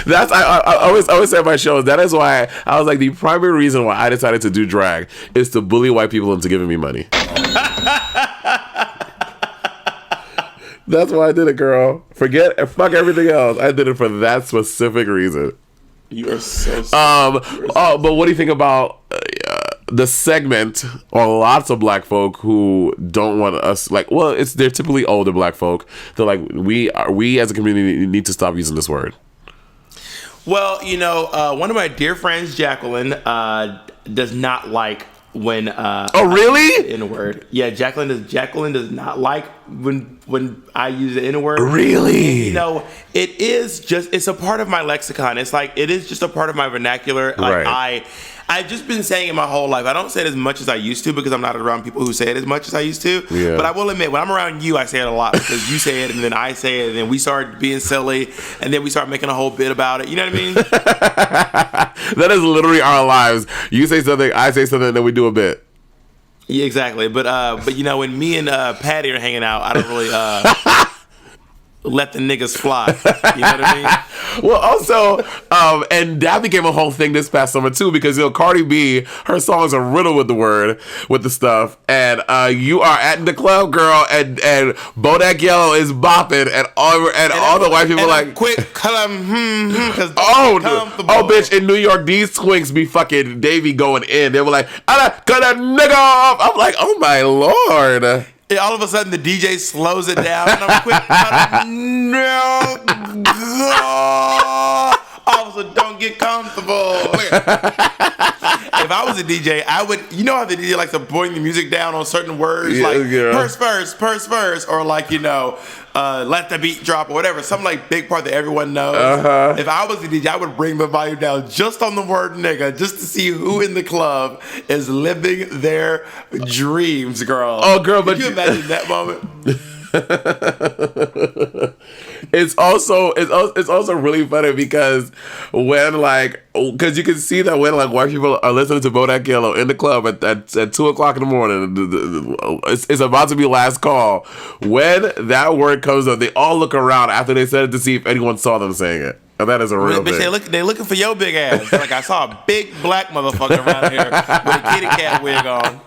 That's I always say on my shows. That is why I was like, the primary reason why I decided to do drag is to bully white people into giving me money. That's why I did it, girl. Fuck everything else. I did it for that specific reason. You are so but what do you think about the segment or lots of black folk who don't want us they're typically older black folk. They're like, we as a community need to stop using this word. Well, one of my dear friends, Jacqueline, does not like when really? N-word. Yeah, Jacqueline does not like when I use the N-word. Really? And, it's a part of my lexicon. It's like it is just a part of my vernacular. Like right. I've just been saying it my whole life. I don't say it as much as I used to because I'm not around people who say it as much as I used to. Yeah. But I will admit, when I'm around you, I say it a lot because you say it and then I say it and then we start being silly and then we start making a whole bit about it. You know what I mean? That is literally our lives. You say something, I say something, and then we do a bit. Yeah, exactly. But when me and Patty are hanging out, I don't really let the niggas fly. You know what I mean? Well, also, and that became a whole thing this past summer too, because Cardi B, her songs are riddled with the stuff, and you are at the club, girl, and Bodak Yellow is bopping, and all the white people like quick, because bitch, in New York, these twinks be fucking Davey going in. They were like, cut that nigga off. I'm like, oh my lord. All of a sudden, the DJ slows it down, and I'm quick. No, officer, don't get comfortable. If I was a DJ, I would. You know how the DJ likes to bring the music down on certain words, purse first, or let the beat drop or whatever. Something like big part that everyone knows. Uh-huh. If I was a DJ, I would bring the volume down just on the word nigga, just to see who in the club is living their dreams, girl. Oh, girl, Can you imagine that moment? It's also really funny because because you can see that when white people are listening to Bodak Yellow in the club at 2:00 in the morning, it's about to be last call. When that word comes up, they all look around after they said it to see if anyone saw them saying it. And that is a real thing. They looking for your big ass. Like I saw a big black motherfucker around here with a kitty cat wig on.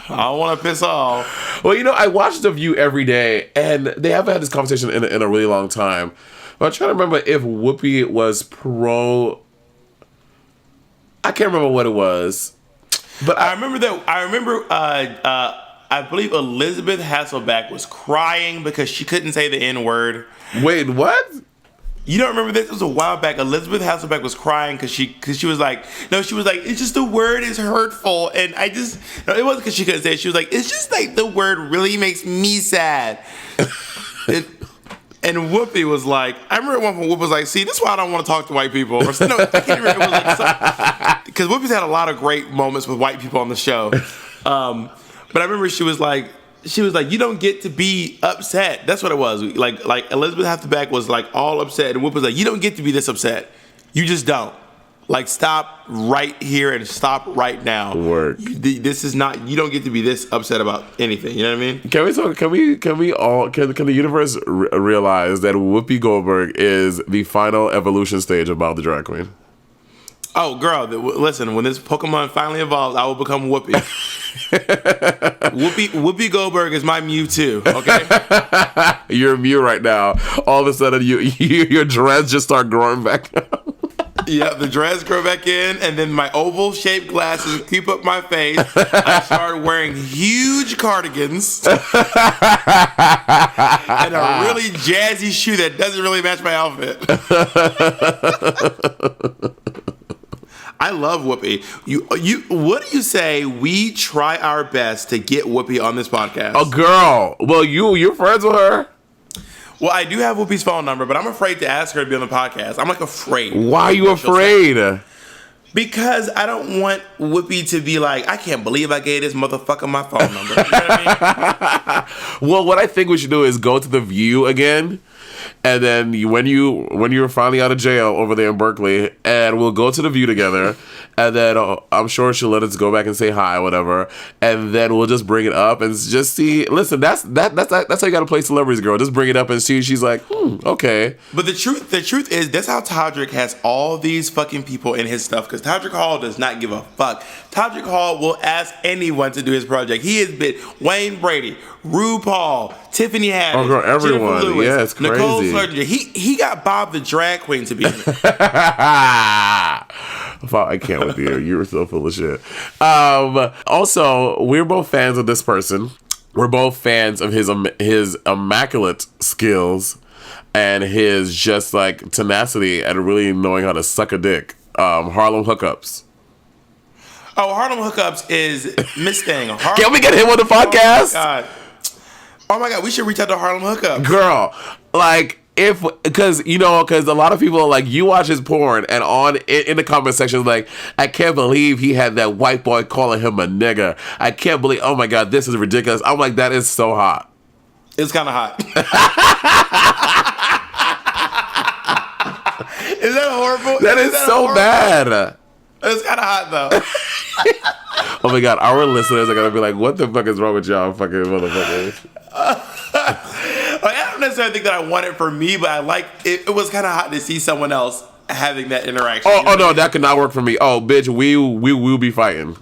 I don't want to piss off. Well, I watch The View every day, and they haven't had this conversation in a really long time. But I'm trying to remember if Whoopi was pro. I can't remember what it was, but I remember that. I believe Elizabeth Hasselbeck was crying because she couldn't say the N-word. Wait, what? You don't remember this? It was a while back. Elizabeth Hasselbeck was crying because she was like, it's just the word is hurtful. And it wasn't because she couldn't say it. She was like, it's just like the word really makes me sad. And Whoopi was like, I remember one point Whoopi was like, see, this is why I don't want to talk to white people. Or, no, I can't remember. It was like, because Whoopi's had a lot of great moments with white people on the show. But I remember she was like, you don't get to be upset. That's what it was. Like Elizabeth Hasselbeck was like all upset, and Whoop was like, you don't get to be this upset. You just don't. Like, stop right here and stop right now. Work. This is not. You don't get to be this upset about anything. You know what I mean? Can the universe realize that Whoopi Goldberg is the final evolution stage of Bob the Drag Queen? Oh, girl, listen, when this Pokemon finally evolves, I will become Whoopi. Whoopi Goldberg is my Mewtwo, okay? You're a Mew right now. All of a sudden, your dreads just start growing back up. Yeah, the dreads grow back in, and then my oval-shaped glasses keep up my face. I start wearing huge cardigans and a really jazzy shoe that doesn't really match my outfit. I love Whoopi. What do you say we try our best to get Whoopi on this podcast? Oh, girl. Well, you're friends with her. Well, I do have Whoopi's phone number, but I'm afraid to ask her to be on the podcast. I'm like afraid. Why are you afraid? Because I don't want Whoopi to be like, I can't believe I gave this motherfucker my phone number. You know what I mean? Well, what I think we should do is go to The View again. And then when you're finally out of jail over there in Berkeley, and we'll go to The View together, and then I'm sure she'll let us go back and say hi, or whatever, and then we'll just bring it up and just see. Listen, that's how you got to play celebrities, girl. Just bring it up and see. She's like, okay. But the truth is, that's how Todrick has all these fucking people in his stuff, because Todrick Hall does not give a fuck. Todrick Hall will ask anyone to do his project. He has been Wayne Brady, RuPaul, Tiffany Haddish, oh, girl, everyone. Jennifer Lewis, yeah, it's crazy. Nicole Scherzinger. He got Bob the Drag Queen to be in it. I can't with you. You're so full of shit. Also, we're both fans of this person. We're both fans of his immaculate skills and his just like tenacity at really knowing how to suck a dick. Harlem Hookups. Oh, Harlem Hookups is Miss Thing. Can we get him on the podcast? Oh my God, we should reach out to Harlem Hookups. Girl, like, because a lot of people, like, you watch his porn, and in the comment section, like, I can't believe he had that white boy calling him a nigger. I can't believe, oh my God, this is ridiculous. I'm like, that is so hot. It's kind of hot. Is that horrible? That is so horrible? Bad. It's kind of hot, though. Oh my God, our listeners are going to be like, what the fuck is wrong with y'all fucking motherfuckers? I don't necessarily think that I want it for me, but I like it. It was kind of hot to see someone else having that interaction. Oh no, that could not work for me. Oh, bitch, we will be fighting.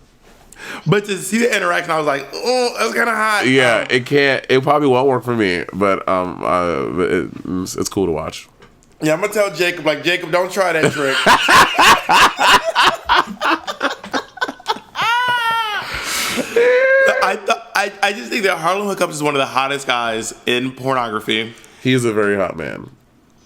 But to see the interaction, I was like, oh, that's kind of hot. Yeah, it can't. It probably won't work for me, but it's cool to watch. Yeah, I'm gonna tell Jacob, like, Jacob, don't try that trick. I just think that Harlem Hookups is one of the hottest guys in pornography. He's a very hot man.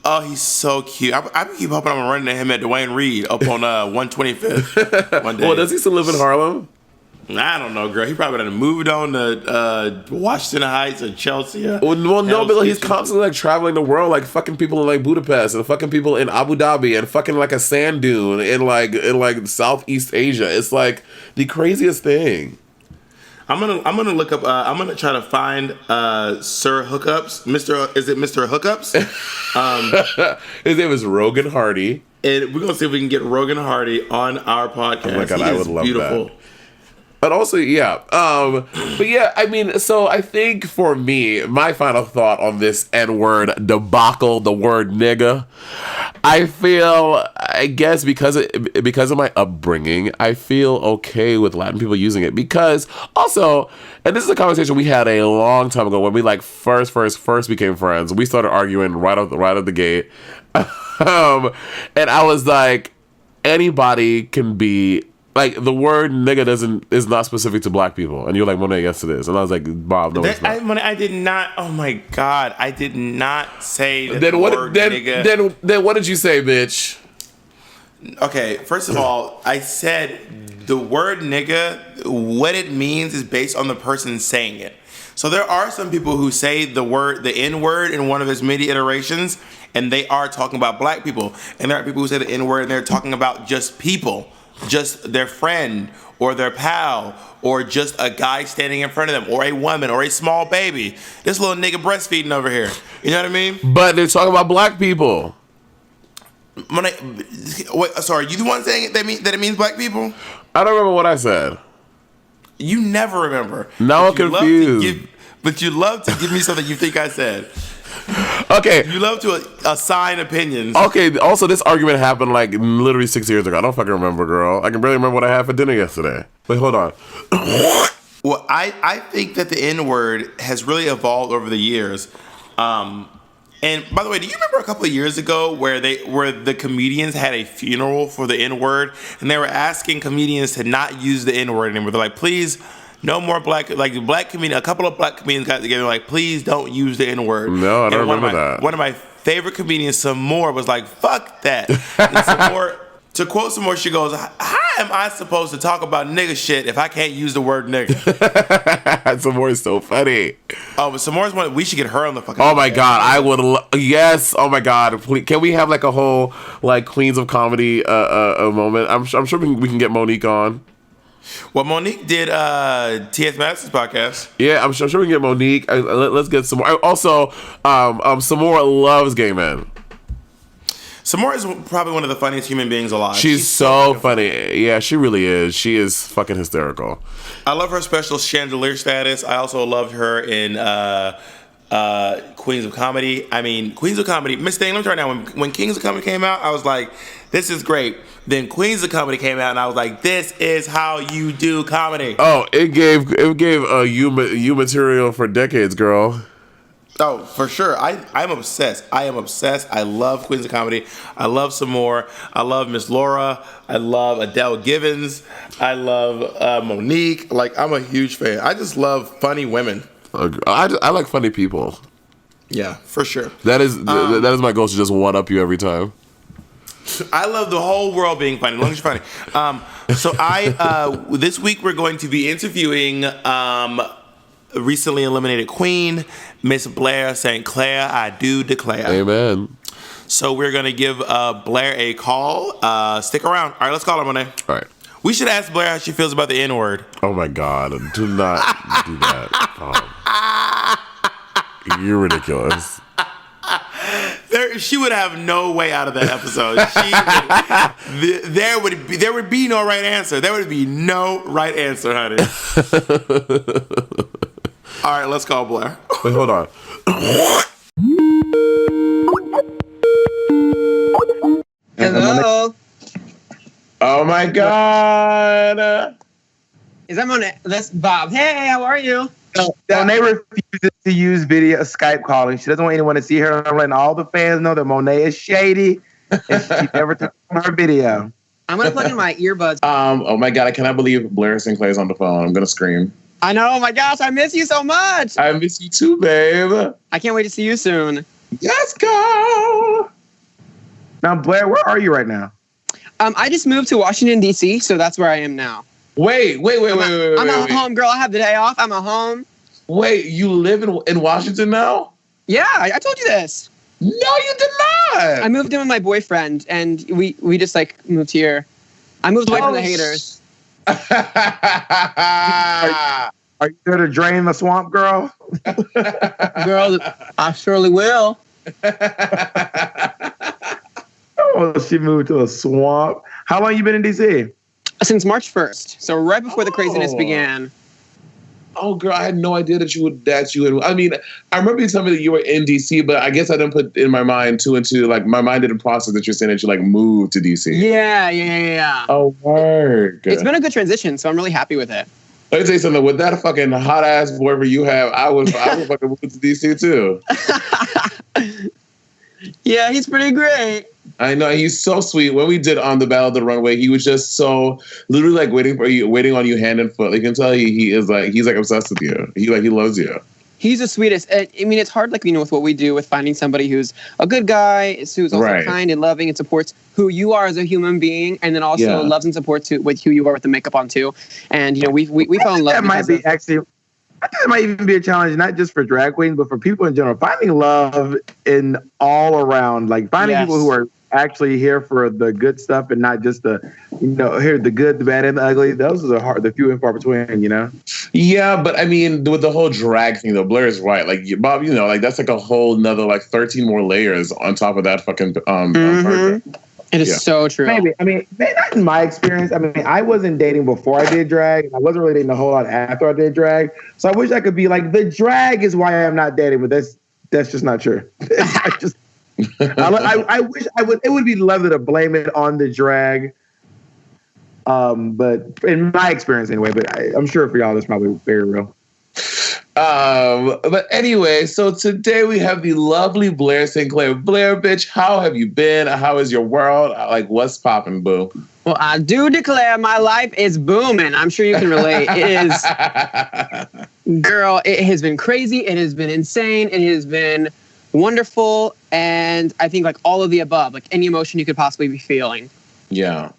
Oh, he's so cute. I keep hoping I'm running into him at Dwayne Reed up on 125th one day. Well, does he still live in Harlem? I don't know, girl. He probably done moved on to Washington Heights or Chelsea. Well, no, but he's constantly like traveling the world, like fucking people in like Budapest and fucking people in Abu Dhabi and fucking like a sand dune in like Southeast Asia. It's like the craziest thing. I'm gonna look up. I'm gonna try to find Sir Hookups. Is it Mr. Hookups? His name is Rogan Hardy, and we're gonna see if we can get Rogan Hardy on our podcast. Oh my God, I would love beautiful. that. But also, yeah. But yeah, I mean, so I think for me, my final thought on this N-word debacle, the word nigga, I guess because of my upbringing, I feel okay with Latin people using it because also, and this is a conversation we had a long time ago when we like first became friends. We started arguing right out the gate, and I was like, anybody can be. Like, the word nigga is not specific to black people. And you're like, Monet, yes it is. And I was like, Bob, no, it's not. I did not, oh my God, I did not say that word nigga. Then what did you say, bitch? Okay, first of all, I said the word nigga, what it means is based on the person saying it. So there are some people who say the N-word in one of its many iterations, and they are talking about black people. And there are people who say the N-word and they're talking about just people. Just their friend or their pal or just a guy standing in front of them or a woman or a small baby. This little nigga breastfeeding over here. You know what I mean? But they're talking about black people. Wait, sorry, you the one saying that it means black people? I don't remember what I said. You never remember. Now I'm confused. But you love to give me something you think I said. Okay. You love to assign opinions. Okay, also this argument happened like literally 6 years ago. I don't fucking remember, girl. I can barely remember what I had for dinner yesterday. Wait, hold on. Well, I think that the N-word has really evolved over the years. And by the way, do you remember a couple of years ago where the comedians had a funeral for the N-word and they were asking comedians to not use the N-word anymore? They're like, please, no more black comedian. A couple of black comedians got together like, please don't use the N-word. No, I don't remember that. One of my favorite comedians, some more, was like, fuck that. And some more, to quote some more, she goes, how am I supposed to talk about nigga shit if I can't use the word nigga? Some more is so funny. Oh, but some more is one. We should get her on the fucking. Oh my God, I would. Yes. Oh my God. Please, can we have like a whole like Queens of Comedy a moment? I'm sure we can get Monique on. Well, Monique did T.S. Madison's podcast. Yeah, I'm sure we can get Monique. Let's get some more. Also, Samora loves gay men. Samora is probably one of the funniest human beings alive. She's so funny. Yeah, she really is. She is fucking hysterical. I love her special Chandelier Status. I also loved her in Queens of Comedy. I mean, Queens of Comedy. Miss Thing, let me try now. When Kings of Comedy came out, I was like, this is great. Then Queens of Comedy came out, and I was like, this is how you do comedy. Oh, it gave you material for decades, girl. Oh, for sure. I'm obsessed. I am obsessed. I love Queens of Comedy. I love some more. I love Miss Laura. I love Adele Givens. I love Monique. Like, I'm a huge fan. I just love funny women. I like funny people. Yeah, for sure. That is my goal, to just one up you every time. I love the whole world being funny, as long as you're funny. So this week we're going to be interviewing recently eliminated queen, Miss Blair St. Clair. I do declare. Amen. So we're going to give Blair a call. Stick around. All right, let's call her, Monet. All right. We should ask Blair how she feels about the N-word. Oh my God, do not do that. You're ridiculous. She would have no way out of that episode. There would be no right answer. There would be no right answer, honey. All right, let's call Blair. Wait, hold on. Hello. Oh my God. Is that Monet? That's Bob. Hey, how are you? Monet refuses to use video Skype calling. She doesn't want anyone to see her. I'm letting all the fans know that Monet is shady and she never took her video. I'm gonna plug in my earbuds. Oh my God, I cannot believe Blair St. Clair's on the phone. I'm gonna scream. I know. Oh my gosh, I miss you so much. I miss you too, babe. I can't wait to see you soon. Let's go. Now, Blair, where are you right now? I just moved to Washington D.C., so that's where I am now. Wait. I'm a home girl. I have the day off. I'm a home. Wait, you live in Washington now? Yeah, I told you this. No, you did not. I moved in with my boyfriend, and we just like moved here. I moved away from the haters. Are you there to drain the swamp, girl? Girl, I surely will. Oh, she moved to a swamp. How long you been in DC? Since March 1st. So right before the craziness began. Oh, girl, I had no idea that you would. I mean, I remember you telling me that you were in DC, but I guess I didn't put in my mind two and two. Like, my mind didn't process that you're saying that you like moved to DC. Yeah. Oh, word. It's been a good transition, so I'm really happy with it. Let me tell you something. With that fucking hot ass boyfriend you have, I would fucking move to DC too. Yeah, he's pretty great. I know, he's so sweet. When we did On the Battle of the Runway, he was just so literally like waiting on you hand and foot. You can tell he's like obsessed with you. He loves you. He's the sweetest. I mean, it's hard, like, you know, with what we do with finding somebody who's a good guy, who's also kind and loving and supports who you are as a human being, and then also loves and supports with who you are with the makeup on too. And you know, we fell in love. That might be actually. I think it might even be a challenge, not just for drag queens, but for people in general. Finding love in all around, like finding people who are actually here for the good stuff and not just the, you know, here the good, the bad, and the ugly. Those are the few and far between, you know. Yeah, but I mean, with the whole drag thing, though, Blair is right. Like, Bob, you know, like that's like a whole nother like 13 more layers on top of that fucking. It is so true. Maybe. I mean, not in my experience. I mean, I wasn't dating before I did drag, and I wasn't really dating a whole lot after I did drag. So I wish I could be like, the drag is why I'm not dating, but that's just not true. I wish I would. It would be lovely to blame it on the drag. But in my experience anyway, but I'm sure for y'all that's probably very real. But anyway, so today we have the lovely Blair St. Clair. Blair, bitch, how have you been? How is your world? Like, what's poppin', boo? Well, I do declare my life is booming. I'm sure you can relate. It is, girl, it has been crazy. It has been insane. It has been wonderful. And I think like all of the above, like any emotion you could possibly be feeling. Yeah.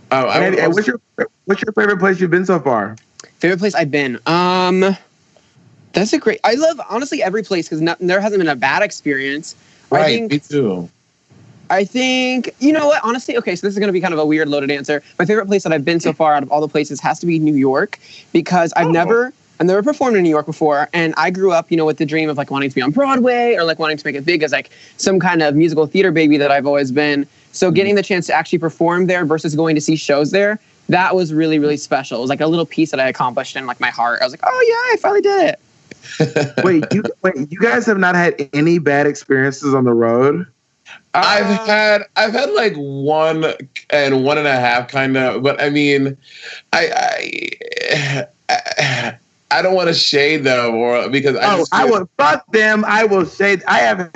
What's your favorite place you've been so far? Favorite place I've been? That's a great. I love honestly every place because there hasn't been a bad experience. Right, me too. I think you know what. Honestly, okay. So this is going to be kind of a weird, loaded answer. My favorite place that I've been so far out of all the places has to be New York because I've never performed in New York before, and I grew up, you know, with the dream of like wanting to be on Broadway or like wanting to make it big as like some kind of musical theater baby that I've always been. So getting the chance to actually perform there versus going to see shows there. That was really, really special. It was like a little piece that I accomplished in like my heart. I was like, oh yeah, I finally did it. Wait, you guys have not had any bad experiences on the road? I've had like 1 and 1.5 kind of, but I mean, I don't want to shade them or because I will fuck them. I will shade. I've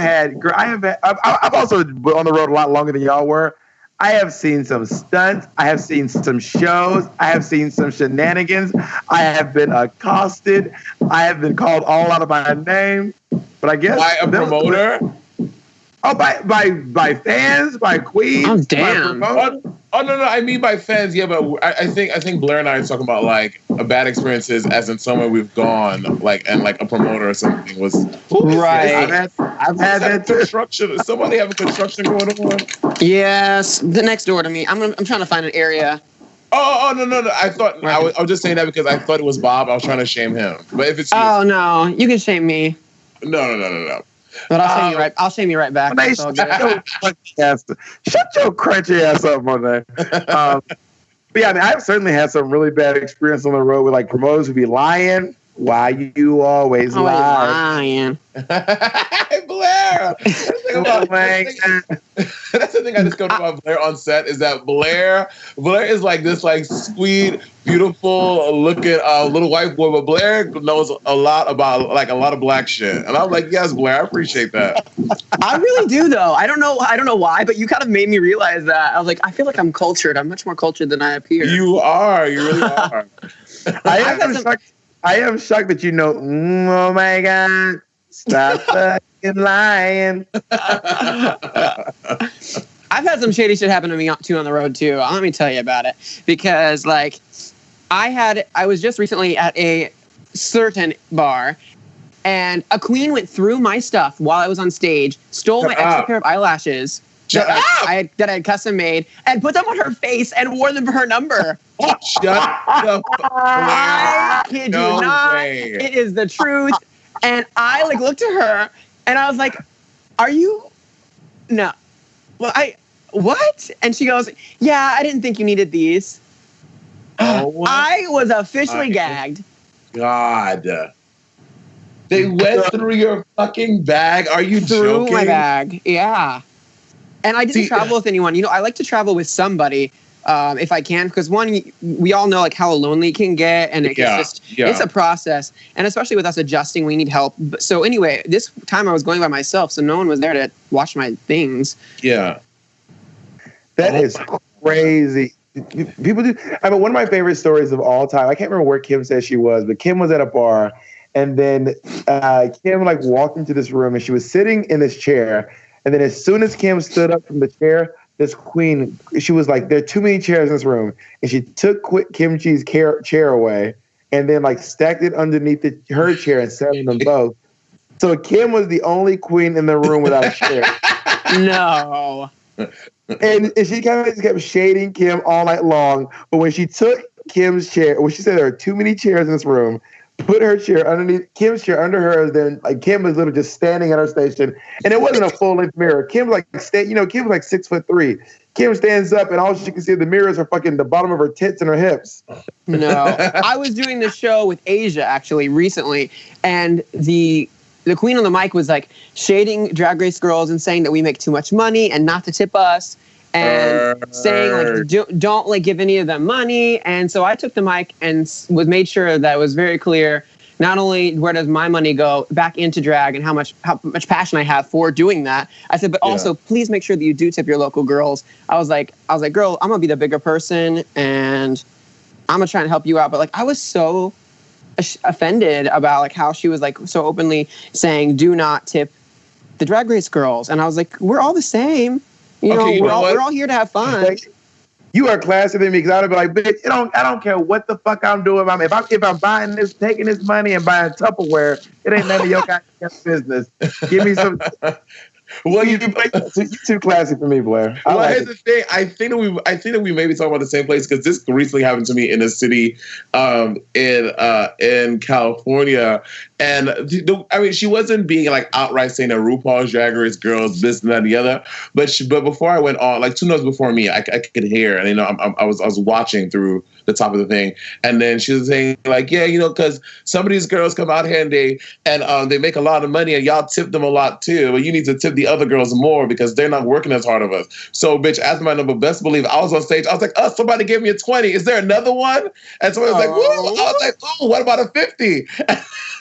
also been on the road a lot longer than y'all were. I have seen some stunts. I have seen some shows. I have seen some shenanigans. I have been accosted. I have been called all out of my name. But I guess by a promoter. By fans, by queens. Oh damn! Oh no, I mean by fans. Yeah, but I think Blair and I are talking about like bad experiences, as in somewhere we've gone, like and like a promoter or something was right. I've had that construction. Somebody having construction going on. Yes, the next door to me. I'm trying to find an area. Oh no! I thought I was just saying that because I thought it was Bob. I was trying to shame him. But if it's you, no, you can shame me. No. But I'll shame you right back. Shut your crunchy ass up, Monét. But yeah, I mean, I've certainly had some really bad experience on the road with like promoters who be lying. Why you always lying? Blair. That's the thing I discovered about Blair on set is that Blair is like this like sweet, beautiful looking little white boy, but Blair knows a lot about like a lot of black shit. And I'm like, yes, Blair, I appreciate that. I really do though. I don't know why, but you kind of made me realize that. I was like, I feel like I'm cultured. I'm much more cultured than I appear. You are. You really are. I am shocked that you know. Oh my God! Stop fucking lying. I've had some shady shit happen to me too on the road too. Let me tell you about it because like I was just recently at a certain bar and a queen went through my stuff while I was on stage, stole my extra pair of eyelashes, that I had custom made and put them on her face and wore them for her number. Shut the I kid you not. way. It is the truth. And I like looked at her and I was like, "Are you? No. Well, what?" And she goes, "Yeah, I didn't think you needed these." Oh, I was officially gagged. God. They went through your fucking bag. Are you Through joking? my bag, yeah. And I didn't travel with anyone. You know, I like to travel with somebody if I can, because one, we all know like how lonely it can get, and it's a process. And especially with us adjusting, we need help. So anyway, this time I was going by myself, so no one was there to watch my things. Yeah. That is crazy. People do. I mean, one of my favorite stories of all time. I can't remember where Kim said she was, but Kim was at a bar, and then Kim like walked into this room, and she was sitting in this chair. And then as soon as Kim stood up from the chair, this queen, she was like, "There are too many chairs in this room," and she took Kim Chi's chair away, and then like stacked it underneath her chair and sat on them both. So Kim was the only queen in the room without a chair. No. And she kind of just kept shading Kim all night long. But when she took Kim's chair, when she said there are too many chairs in this room, put her chair underneath Kim's chair under hers, then like Kim was literally just standing at her station, and it wasn't a full length mirror. Kim was like Kim was like 6'3". Kim stands up, and all she can see in the mirror is her fucking the bottom of her tits and her hips. No, I was doing this show with Asia actually recently, and the queen on the mic was like shading Drag Race girls and saying that we make too much money and not to tip us, and saying like don't like give any of them money. And so I took the mic and was made sure that it was very clear. Not only where does my money go back into drag and how much passion I have for doing that, I said, but also please make sure that you do tip your local girls. I was like, girl, I'm gonna be the bigger person and I'm gonna try and help you out. But like I was so offended about like how she was like so openly saying do not tip the Drag Race girls, and I was like, we're all the same, we're all here to have fun. Like, you are classier than me, because I would be like, bitch, I don't care what the fuck I'm doing. If I'm buying this, taking this money and buying Tupperware, it ain't none of your goddamn business. Give me some. Well, you're too classy for me, Blair. Here's the thing. I think that we may be talking about the same place, because this recently happened to me in a city in California. And I mean, she wasn't being like outright saying that RuPaul's Drag Race girls this and that and the other. But before I went on, like 2 notes before me, I could hear, and I was watching through the top of the thing, and then she was saying like, yeah, because some of these girls come out here and they make a lot of money, and y'all tip them a lot too, but you need to tip the other girls more because they're not working as hard of us. So, bitch, as my number best believe, I was on stage. I was like, "Oh, somebody gave me a 20. Is there another one?" And somebody was like, "Woo!" I was like, "Oh, what about a 50?"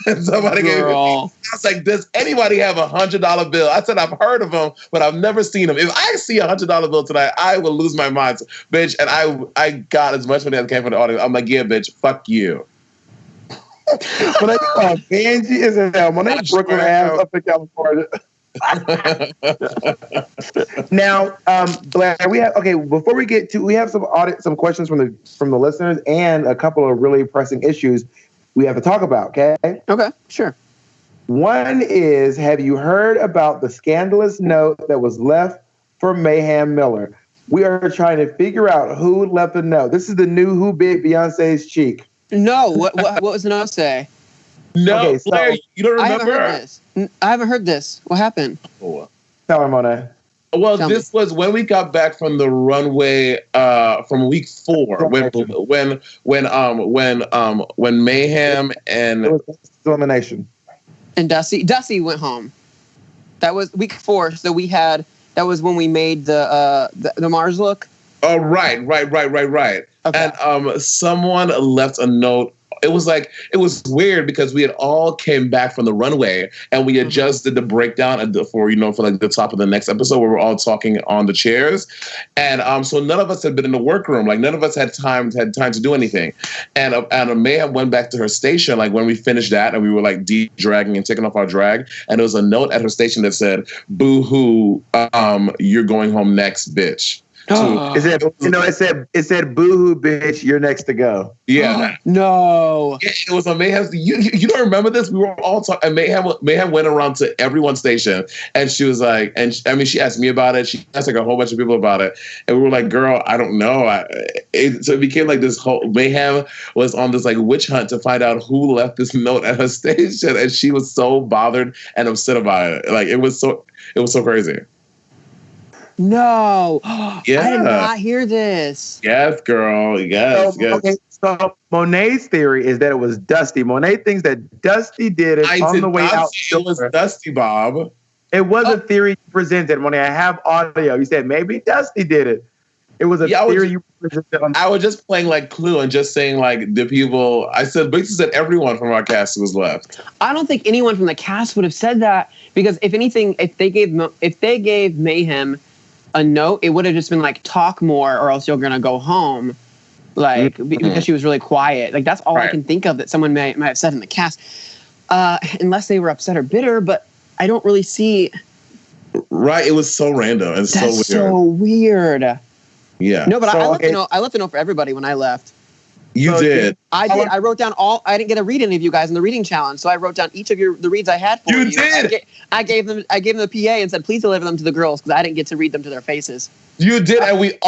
And somebody gave me. I was like, "Does anybody have $100 bill?" I said, "I've heard of them, but I've never seen them. If I see $100 bill tonight, I will lose my mind, bitch." And I got as much money as I came from the audience. I'm like, "Yeah, bitch, fuck you." When they call Angie is in hell. When they Brooklyn ass up in California. Now, Blair, before we get to, we have some questions from the listeners and a couple of really pressing issues we have to talk about. Okay, sure. One is, have you heard about the scandalous note that was left for Mayhem Miller? We are trying to figure out who left the note. This is the new Who Bit Beyonce's Cheek. No, what was the note say? No, okay, so, Blair, you don't remember? I haven't heard this. What happened? Tell her, Monet. Well, this was when we got back from the runway from week 4 when Mayhem and it was elimination. And Dusty went home. That was week 4. So that was when we made the Mars look. Oh, right. Okay. And someone left a note. It was weird because we had all came back from the runway and we had just did the breakdown for like the top of the next episode where we're all talking on the chairs. And so none of us had been in the workroom. Like none of us had time to do anything. And Mayhem went back to her station like when we finished that and we were like de-dragging and taking off our drag. And there was a note at her station that said, "Boo hoo, you're going home next, bitch." It said, it said, "Boo-hoo, bitch, you're next to go." Yeah. No. It was a Mayhem. You don't remember this? We were all talking. And Mayhem went around to everyone's station, and she was like, she asked me about it. She asked like a whole bunch of people about it, and we were like, "Girl, I don't know." So it became like this whole Mayhem was on this like witch hunt to find out who left this note at her station, and she was so bothered and upset about it. Like it was so crazy. No. Yeah. I did not hear this. Yes, girl. Yes. Okay, so Monet's theory is that it was Dusty. Monet thinks that Dusty did it on the way out. It was Dusty, Bob. It was a theory you presented, Monet. I have audio. You said maybe Dusty did it. It was a theory you presented. I was just playing like Clue and just saying like the people. I said basically said everyone from our cast was left. I don't think anyone from the cast would have said that, because if anything, if they gave Mayhem a note, it would have just been like, talk more or else you're gonna go home, like because she was really quiet. Like that's all I can think of that someone might have said in the cast, unless they were upset or bitter. But I don't really see. Right, it was so random and so weird. That's so weird. Yeah. No, but I left the note for everybody when I left. You did. I did. I wrote down I didn't get to read any of you guys in the reading challenge, so I wrote down each of the reads I had for you. You did. I gave them the PA and said, please deliver them to the girls, because I didn't get to read them to their faces. You did, and we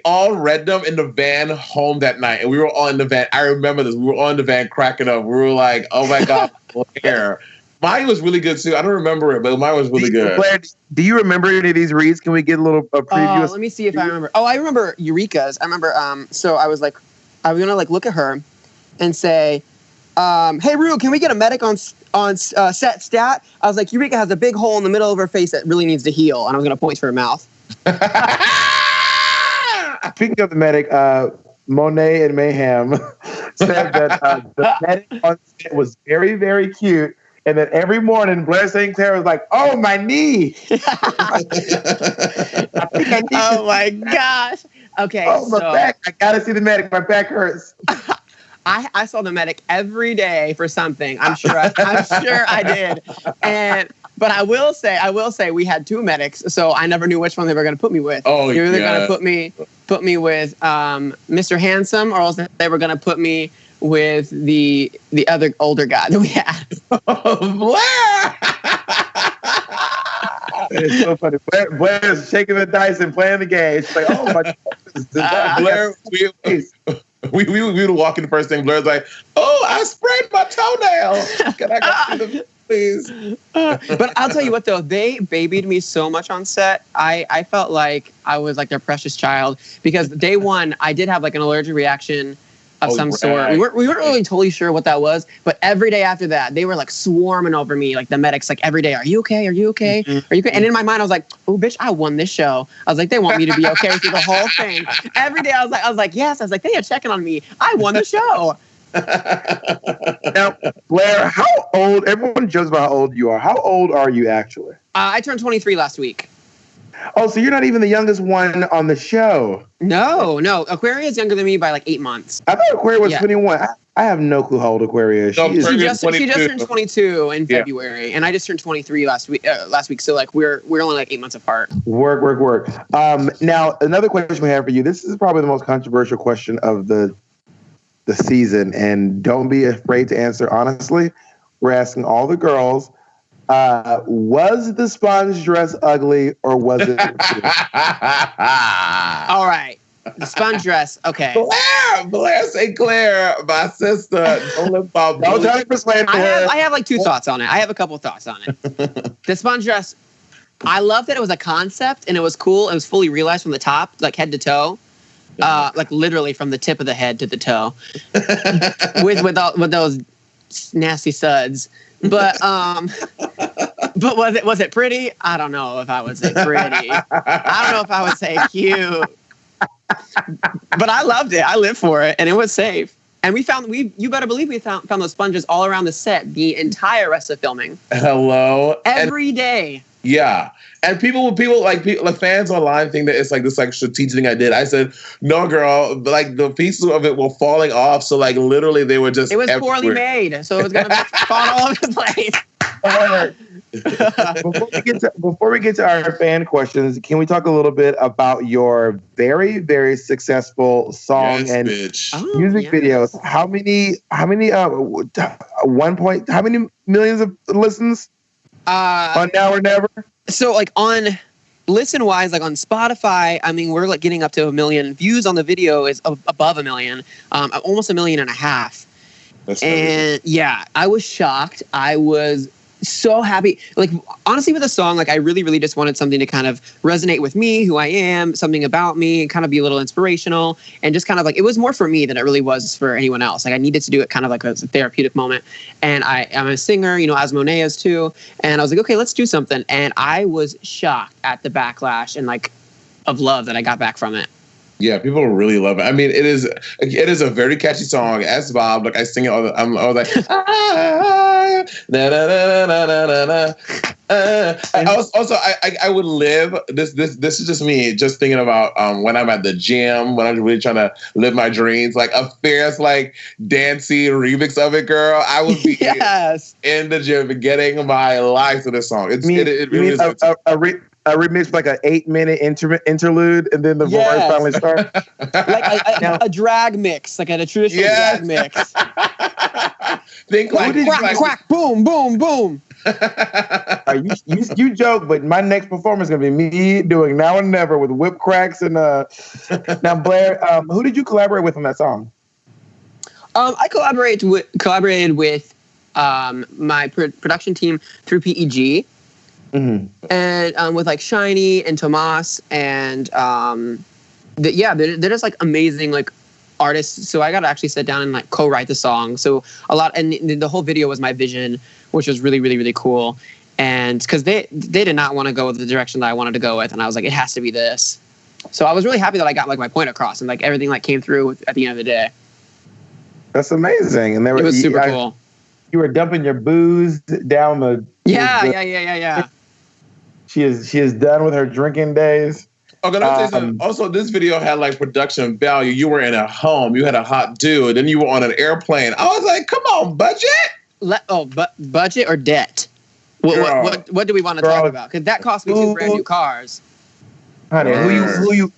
all read them in the van home that night, and we were all in the van. I remember this. We were all in the van cracking up. We were like, "Oh my god, Blair!" Mine was really good too. I don't remember it, but mine was really good. Blair, do you remember any of these reads? Can we get a preview? Let me see if I remember. Oh, I remember Eureka's. I remember. So I was gonna like look at her and say, "Hey, Rue, can we get a medic on set stat?" I was like, Eureka has a big hole in the middle of her face that really needs to heal, and I was gonna point to her mouth. Speaking of the medic, Monet and Mayhem said that the medic on set was very, very cute, and that every morning Blair St. Clair was like, "Oh, my knee!" Oh my gosh. Okay. Oh, my back! I gotta see the medic. My back hurts. I saw the medic every day for something. I'm sure I did. But I will say we had two medics, so I never knew which one they were going to put me with. Oh, they were either going to put me with Mr. Handsome, or else they were going to put me with the other older guy that we had. Blair! It's so funny. Blair's shaking the dice and playing the game. She's like, "Oh my God." Blair, we would walk in the first thing. Blair's like, "Oh, I sprayed my toenail. Can I go see them, please?" But I'll tell you what, though, they babied me so much on set. I felt like I was like their precious child, because day one I did have like an allergic reaction of some sort. We weren't really totally sure what that was, but every day after that, they were like swarming over me, like the medics, like every day, "Are you okay? Are you okay? Are you okay?" And in my mind, I was like, "Oh, bitch, I won this show." I was like, they want me to be okay through the whole thing. Every day, I was like, yes. I was like, they are checking on me. I won the show. Now, Blair, how old? Everyone jokes about how old you are. How old are you actually? I turned 23 last week. Oh, so you're not even the youngest one on the show. No. Aquaria is younger than me by like 8 months. I thought Aquaria was 21. I have no clue how old Aquaria is. She just turned 22 in February, and I just turned 23 last week. So like we're only like 8 months apart. Work. Now another question we have for you. This is probably the most controversial question of the season, and don't be afraid to answer honestly. We're asking all the girls. Was the sponge dress ugly, or was it? All right. The sponge dress. Okay. Blair St. Clair, my sister. Don't tell me for slander. I have like two thoughts on it. I have a couple of thoughts on it. The sponge dress, I love that it was a concept and it was cool. It was fully realized from the top, like head to toe. Like literally from the tip of the head to the toe. with those nasty suds. But was it pretty? I don't know if I would say pretty. I don't know if I would say cute. But I loved it. I lived for it, and it was safe. And you better believe we found those sponges all around the set the entire rest of filming. Hello. Every day. Yeah. And people like fans online think that it's like this like strategic thing I did. I said, no, girl, like the pieces of it were falling off. So like literally they were just It was poorly made. So it was going to fall all over the place. Before we get to our fan questions, can we talk a little bit about your very, very successful song and music videos? How many how many millions of listens on Now or Never? So like on listen wise, like on Spotify, I mean, we're like getting up to 1 million views on the video is above 1 million, almost 1.5 million. And yeah, I was shocked. I was so happy. Like, honestly, with the song, like, I really, really just wanted something to kind of resonate with me, who I am, something about me, and kind of be a little inspirational. And just kind of like, it was more for me than it really was for anyone else. Like, I needed to do it kind of like as a therapeutic moment. And I'm a singer, you know, as Monét is too. And I was like, okay, let's do something. And I was shocked at the backlash and like of love that I got back from it. Yeah, people really love it. I mean, it is a very catchy song. As Bob, like I sing it all the, I'm like, I would live this is just me just thinking about when I'm at the gym, when I'm really trying to live my dreams, like a fierce, like dancey remix of it, girl. I would be in the gym getting my life to this song. It really is a remix, like an 8-minute interlude, and then the voice finally starts. Like a drag mix, like a traditional drag mix. Think like quack, quack, boom, boom, boom. You joke, but my next performance is gonna be me doing Now or Never with whip cracks and Now, Blair, who did you collaborate with on that song? I collaborated with my production team through PEG. Mm-hmm. And with like Shiny and Tomas and they're just like amazing like artists. So I got to actually sit down and like co-write the song. So a lot, and the whole video was my vision, which was really, really, really cool. And because they did not want to go with the direction that I wanted to go with, and I was like, it has to be this. So I was really happy that I got like my point across and like everything like came through at the end of the day. That's amazing, and it was super cool. You were dumping your booze down the. Yeah. She is done with her drinking days. Okay, let me tell you something. Also, this video had like production value. You were in a home. You had a hot dude. Then you were on an airplane. I was like, come on, budget. Budget or debt? What do we want to talk about? Because that cost me 2 brand new cars. Honey, who you?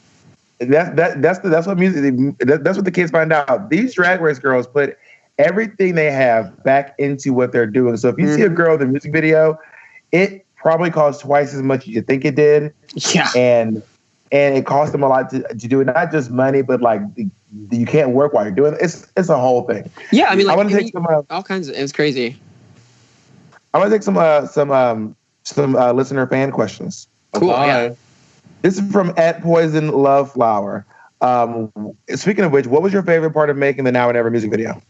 That's what music. That's what the kids find out. These drag race girls put everything they have back into what they're doing. So if you see a girl in the music video, it probably costs twice as much as you think it did. Yeah. And it cost them a lot to do it. Not just money, but like you can't work while you're doing it. It's a whole thing. Yeah, I mean, like, I want to take some all kinds of. It was crazy. I want to take some listener fan questions. Cool. Yeah. This is from @PoisonLoveFlower. Speaking of which, what was your favorite part of making the Now or Never music video?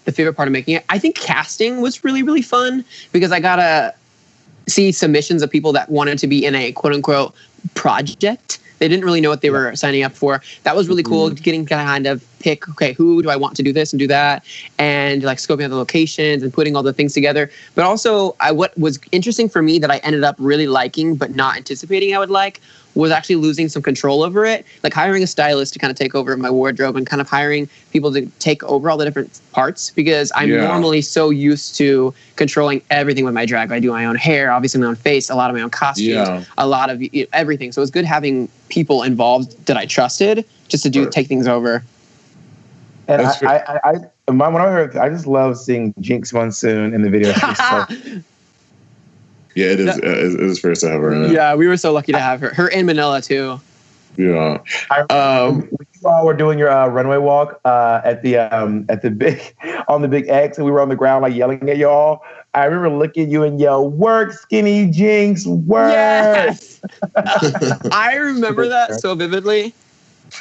The favorite part of making it, I think casting was really, really fun because I got to see submissions of people that wanted to be in a quote unquote project. They didn't really know what they were signing up for. That was really cool, getting to kind of pick, okay, who do I want to do this and do that? And like scoping out the locations and putting all the things together. But also what was interesting for me that I ended up really liking, but not anticipating I would like, was actually losing some control over it. Like hiring a stylist to kind of take over my wardrobe and kind of hiring people to take over all the different parts because I'm normally so used to controlling everything with my drag. I do my own hair, obviously my own face, a lot of my own costumes, a lot of everything. So it was good having people involved that I trusted just to take things over. And when I heard, I just love seeing Jinx Monsoon in the video. Yeah, it is first to have her in it. Yeah, we were so lucky to have her. Her in Manila too. Yeah. When you all were doing your runway walk at the big X, and we were on the ground like yelling at y'all. I remember looking at you and yell, "Work, skinny Jinx, work!" Yes. I remember that so vividly.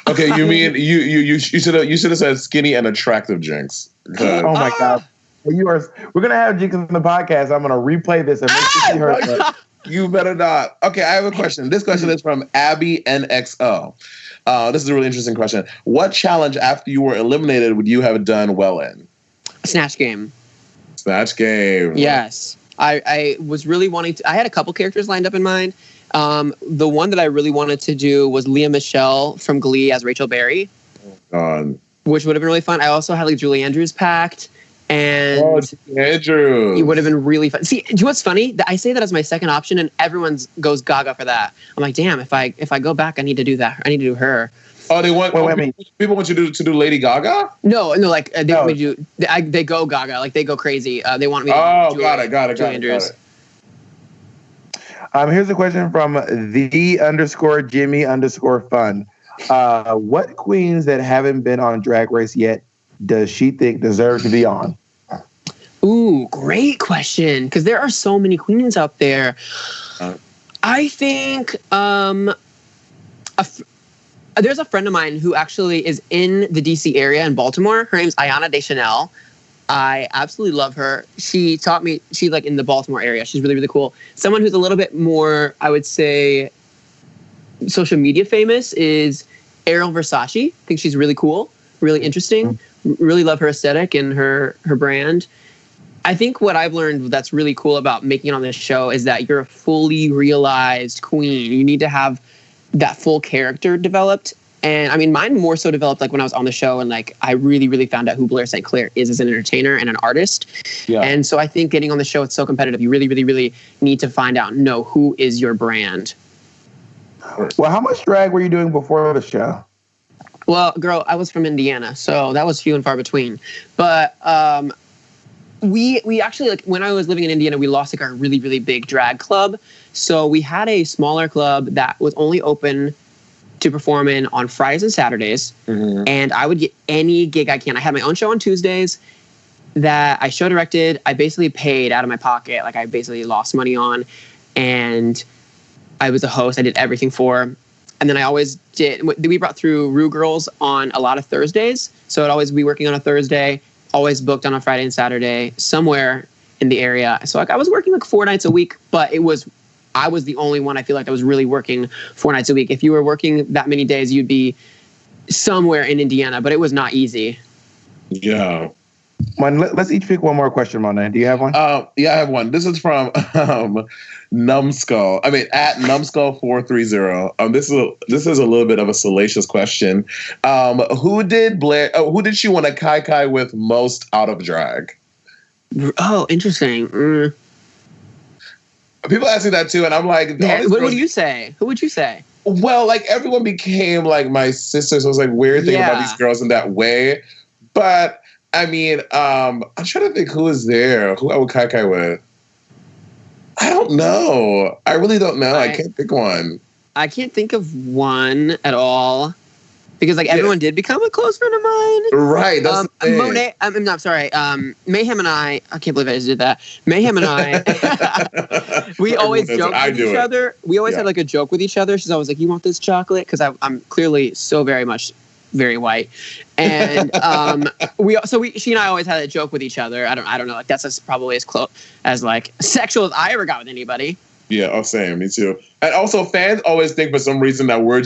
Okay, you mean you should have said skinny and attractive Jinx. Oh my God. We're gonna have Jinx on the podcast. I'm gonna replay this and make sure she heard that. You better not. Okay, I have a question. This question is from Abby NXO. This is a really interesting question. What challenge after you were eliminated would you have done well in? Snatch Game. Snatch Game. Yes. I was really wanting to. I had a couple characters lined up in mind. The one that I really wanted to do was Leah Michelle from Glee as Rachel Berry. Which would have been really fun. I also had like Julie Andrews packed. And Andrews. it would have been really fun. See, do you know what's funny? I say that as my second option, and everyone goes Gaga for that. I'm like, damn, if I go back, I need to do that. I need to do her. Oh, they want. People want you to do Lady Gaga. No, like they want me to do. They go Gaga, like they go crazy. They want me to. Oh, got it. Andrews. Here's a question from the_Jimmy_fun. What queens that haven't been on Drag Race yet does she think deserve to be on? Ooh, great question. Because there are so many queens out there. I think there's a friend of mine who actually is in the DC area in Baltimore. Her name's Ayana Deschanel. I absolutely love her. She taught me, she's like in the Baltimore area. She's really, really cool. Someone who's a little bit more, I would say, social media famous is Ariel Versace. I think she's really cool, really interesting. Really love her aesthetic and her brand. I think what I've learned that's really cool about making it on this show is that you're a fully realized queen. You need to have that full character developed. And I mean, mine more so developed like when I was on the show and like I really, really found out who Blair St. Clair is as an entertainer and an artist. Yeah. And so I think getting on the show, it's so competitive. You really, really, really need to find out, know who is your brand. Well, how much drag were you doing before the show? Well, girl, I was from Indiana, so that was few and far between. But we actually, like, when I was living in Indiana, we lost like our really, really big drag club. So we had a smaller club that was only open to perform in on Fridays and Saturdays. Mm-hmm. And I would get any gig I can. I had my own show on Tuesdays that I show directed. I basically paid out of my pocket. Like I basically lost money on. And I was a host. I did everything for. And then I always did, we brought through Rue Girls on a lot of Thursdays. So I'd always be working on a Thursday, always booked on a Friday and Saturday somewhere in the area. So like I was working like 4 nights a week, but I was the only one I feel like that was really working 4 nights a week. If you were working that many days, you'd be somewhere in Indiana, but it was not easy. Yeah. Let's each pick one more question, Monet. Do you have one? Yeah, I have one. This is from Numbskull. I mean, at Numbskull430. This is a little bit of a salacious question. Who did she want to kai with most out of drag? Oh, interesting. People ask me that too, and I'm like, what would you say? Who would you say? Well, like everyone became like my sister, so it's like weird thinking about these girls in that way. But I mean, I'm trying to think who is there, who I would kai with. I don't know. I really don't know. I can't pick one. I can't think of one at all. Because like everyone did become a close friend of mine. Right. That's the thing. Monet, I'm not sorry. Mayhem and I can't believe I just did that. Mayhem and I, we always joke with each other. We always had like a joke with each other. She's always like, "You want this chocolate?" Because I'm clearly so very white. And she and I always had a joke with each other. I don't know. Like that's probably as close as like sexual as I ever got with anybody. Yeah, oh, same. Me too. And also, fans always think for some reason that we're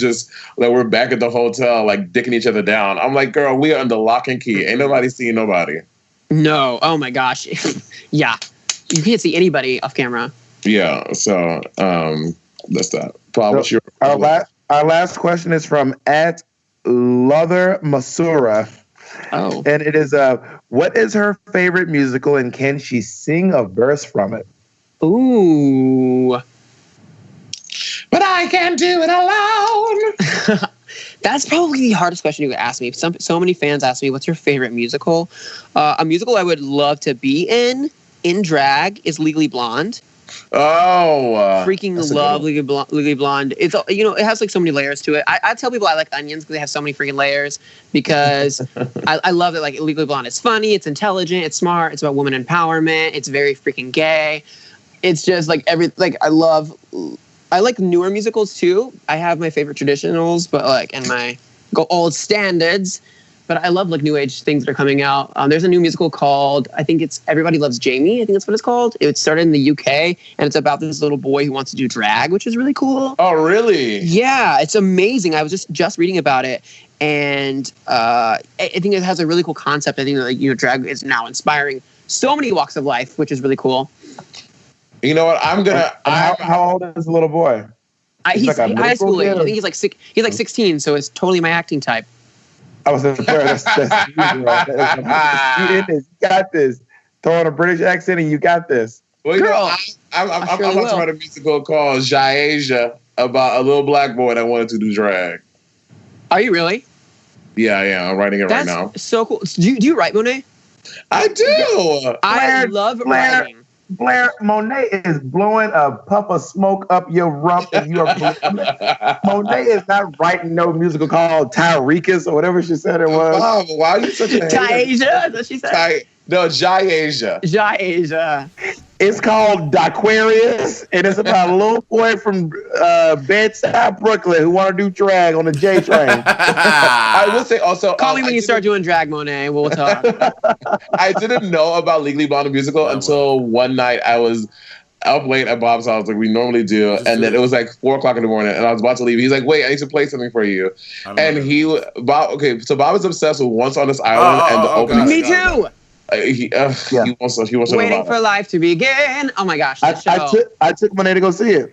back at the hotel, like dicking each other down. I'm like, girl, we are under lock and key. Ain't nobody seeing nobody. No. Oh my gosh. Yeah. You can't see anybody off camera. Yeah. So that's that. Paul, so our last question is from @Lother Masura. Oh. And it is what is her favorite musical and can she sing a verse from it? Ooh. But I can't do it alone. That's probably the hardest question you could ask me. So many fans ask me, what's your favorite musical? A musical I would love to be in drag is Legally Blonde. Oh. Freaking love Legally Blonde. It's, it has like so many layers to it. I tell people I like onions because they have so many freaking layers because I love that like Legally Blonde. It's funny, it's intelligent, it's smart, it's about women empowerment, it's very freaking gay. It's just like I like newer musicals too. I have my favorite traditionals, but like and my old standards. But I love like new age things that are coming out. There's a new musical called I think it's Everybody Loves Jamie. I think that's what it's called. It started in the UK and it's about this little boy who wants to do drag, which is really cool. Oh, really? Yeah, it's amazing. I was just reading about it, and I think it has a really cool concept. I think that drag is now inspiring so many walks of life, which is really cool. You know what? I'm gonna. How old is the little boy? He's like high school age. I think he's like 16, so it's totally my acting type. I was that's you, girl. You got this. Throw on a British accent and you got this. Well, you know, I'm about to write a musical called Jaeja about a little black boy that wanted to do drag. Are you really? Yeah, I am. I'm writing it right now. That's so cool. Do you write, Monet? I do. I love writing. Blair, Monet is blowing a puff of smoke up your rump, and you are Monet is not writing no musical called Tyrekus or whatever she said it was. Bob, why are you such a Jaeja, that's what she said. No, Jaeja. Jaeja. It's called Aquarius, and it's about a little boy from Bed-Stuy, Brooklyn, who want to do drag on the J train. I will say also, call me when you start doing drag, Monet. We'll talk. I didn't know about Legally Blonde the musical until one night I was up late at Bob's house like we normally do, and then it was like 4:00 in the morning, and I was about to leave. He's like, "Wait, I need to play something for you." And Bob is obsessed with Once on This Island and the opening. Me too. He wants to Waiting for life to begin. Oh my gosh! I took Monet to go see it.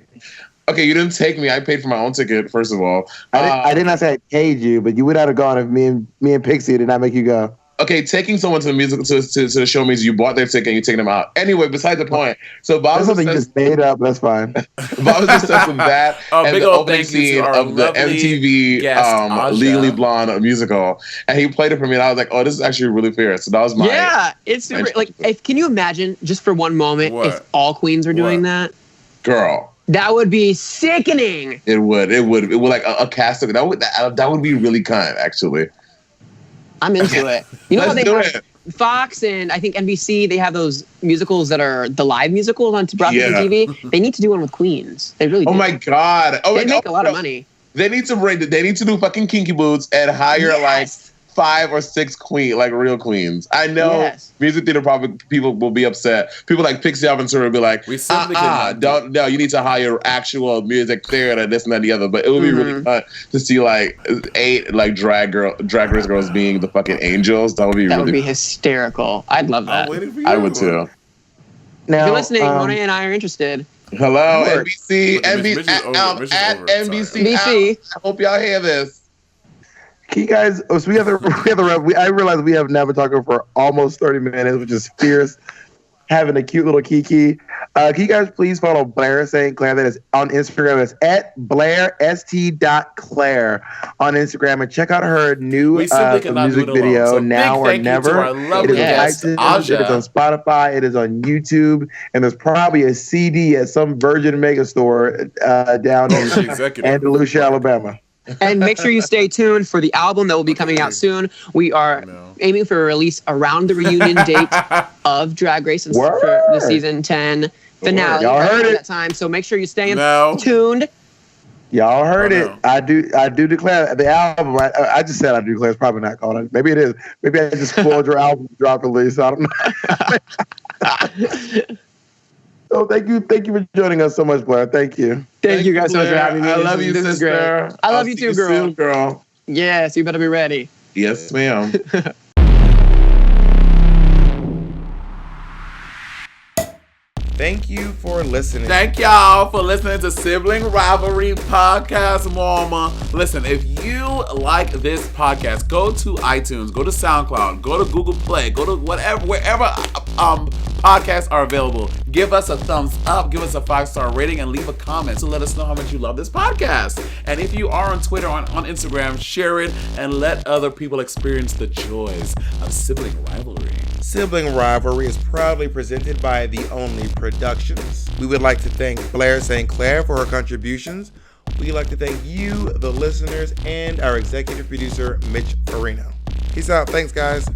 Okay, you didn't take me. I paid for my own ticket. First of all, I did not say I paid you, but you would not have gone if me and Pixie did not make you go. Okay, taking someone to the musical to the show means you bought their ticket and you taking them out. Anyway, besides the point. So Bob is something you just made up. That's fine. Bob was obsessed with that and the opening scene of the MTV Legally Blonde musical, and he played it for me, and I was like, "Oh, this is actually really fair." So that was my it's super. Like, can you imagine just for one moment if all queens were doing that? Girl. That would be sickening. It would like a cast of that would be really kind, actually. I'm into it. You know what they have? Fox and I think NBC, they have those musicals that are the live musicals on broadcast TV. They need to do one with queens. They really do. Oh my God. They make a lot of money. They need to do fucking Kinky Boots and hire like 5 or 6 real queens. I know music theater people will be upset. People like Pixie Aventura will be like, you need to hire actual music theater, this and that and the other. But it would be really fun to see like 8 like drag race girls being the fucking angels. That would be hysterical. I'd love that. I would too. Now, if you're listening, Monet and I are interested. Hello, NBC, at NBC. I hope y'all hear this. Can you guys? So I realize we have now been talking for almost 30 minutes, which is fierce. Having a cute little kiki. Can you guys please follow Blair St. Clair? That is on Instagram. It's at BlairSt.Clair on Instagram, and check out her new music video, so Now or Never. It is on iTunes. It is on Spotify. It is on YouTube, and there's probably a CD at some Virgin Mega store down in Andalusia, Alabama. And make sure you stay tuned for the album that will be coming out soon. We are aiming for a release around the reunion date of Drag Race for the season 10 finale. Y'all heard it. That time, so make sure you stay tuned. Y'all heard it. I do declare the album. I just said I do declare. It's probably not called it. Maybe it is. Maybe I just spoiled your album drop release. I don't know. So thank you for joining us so much, Blair. Thank you. Thank you guys so much for having me. I love you, sister. Is great. I love you too, girl. Yes, you better be ready. Yes, ma'am. Thank you for listening. Thank y'all for listening to Sibling Rivalry Podcast, Mama. Listen, if you like this podcast, go to iTunes, go to SoundCloud, go to Google Play, go to wherever podcasts are available. Give us a thumbs up, give us a 5-star rating, and leave a comment to let us know how much you love this podcast. And if you are on Twitter, on Instagram, share it and let other people experience the joys of Sibling Rivalry. Sibling Rivalry is proudly presented by The Only Productions. We would like to thank Blair St. Clair for her contributions. We'd like to thank you, the listeners, and our executive producer, Mitch Farino. Peace out. Thanks, guys.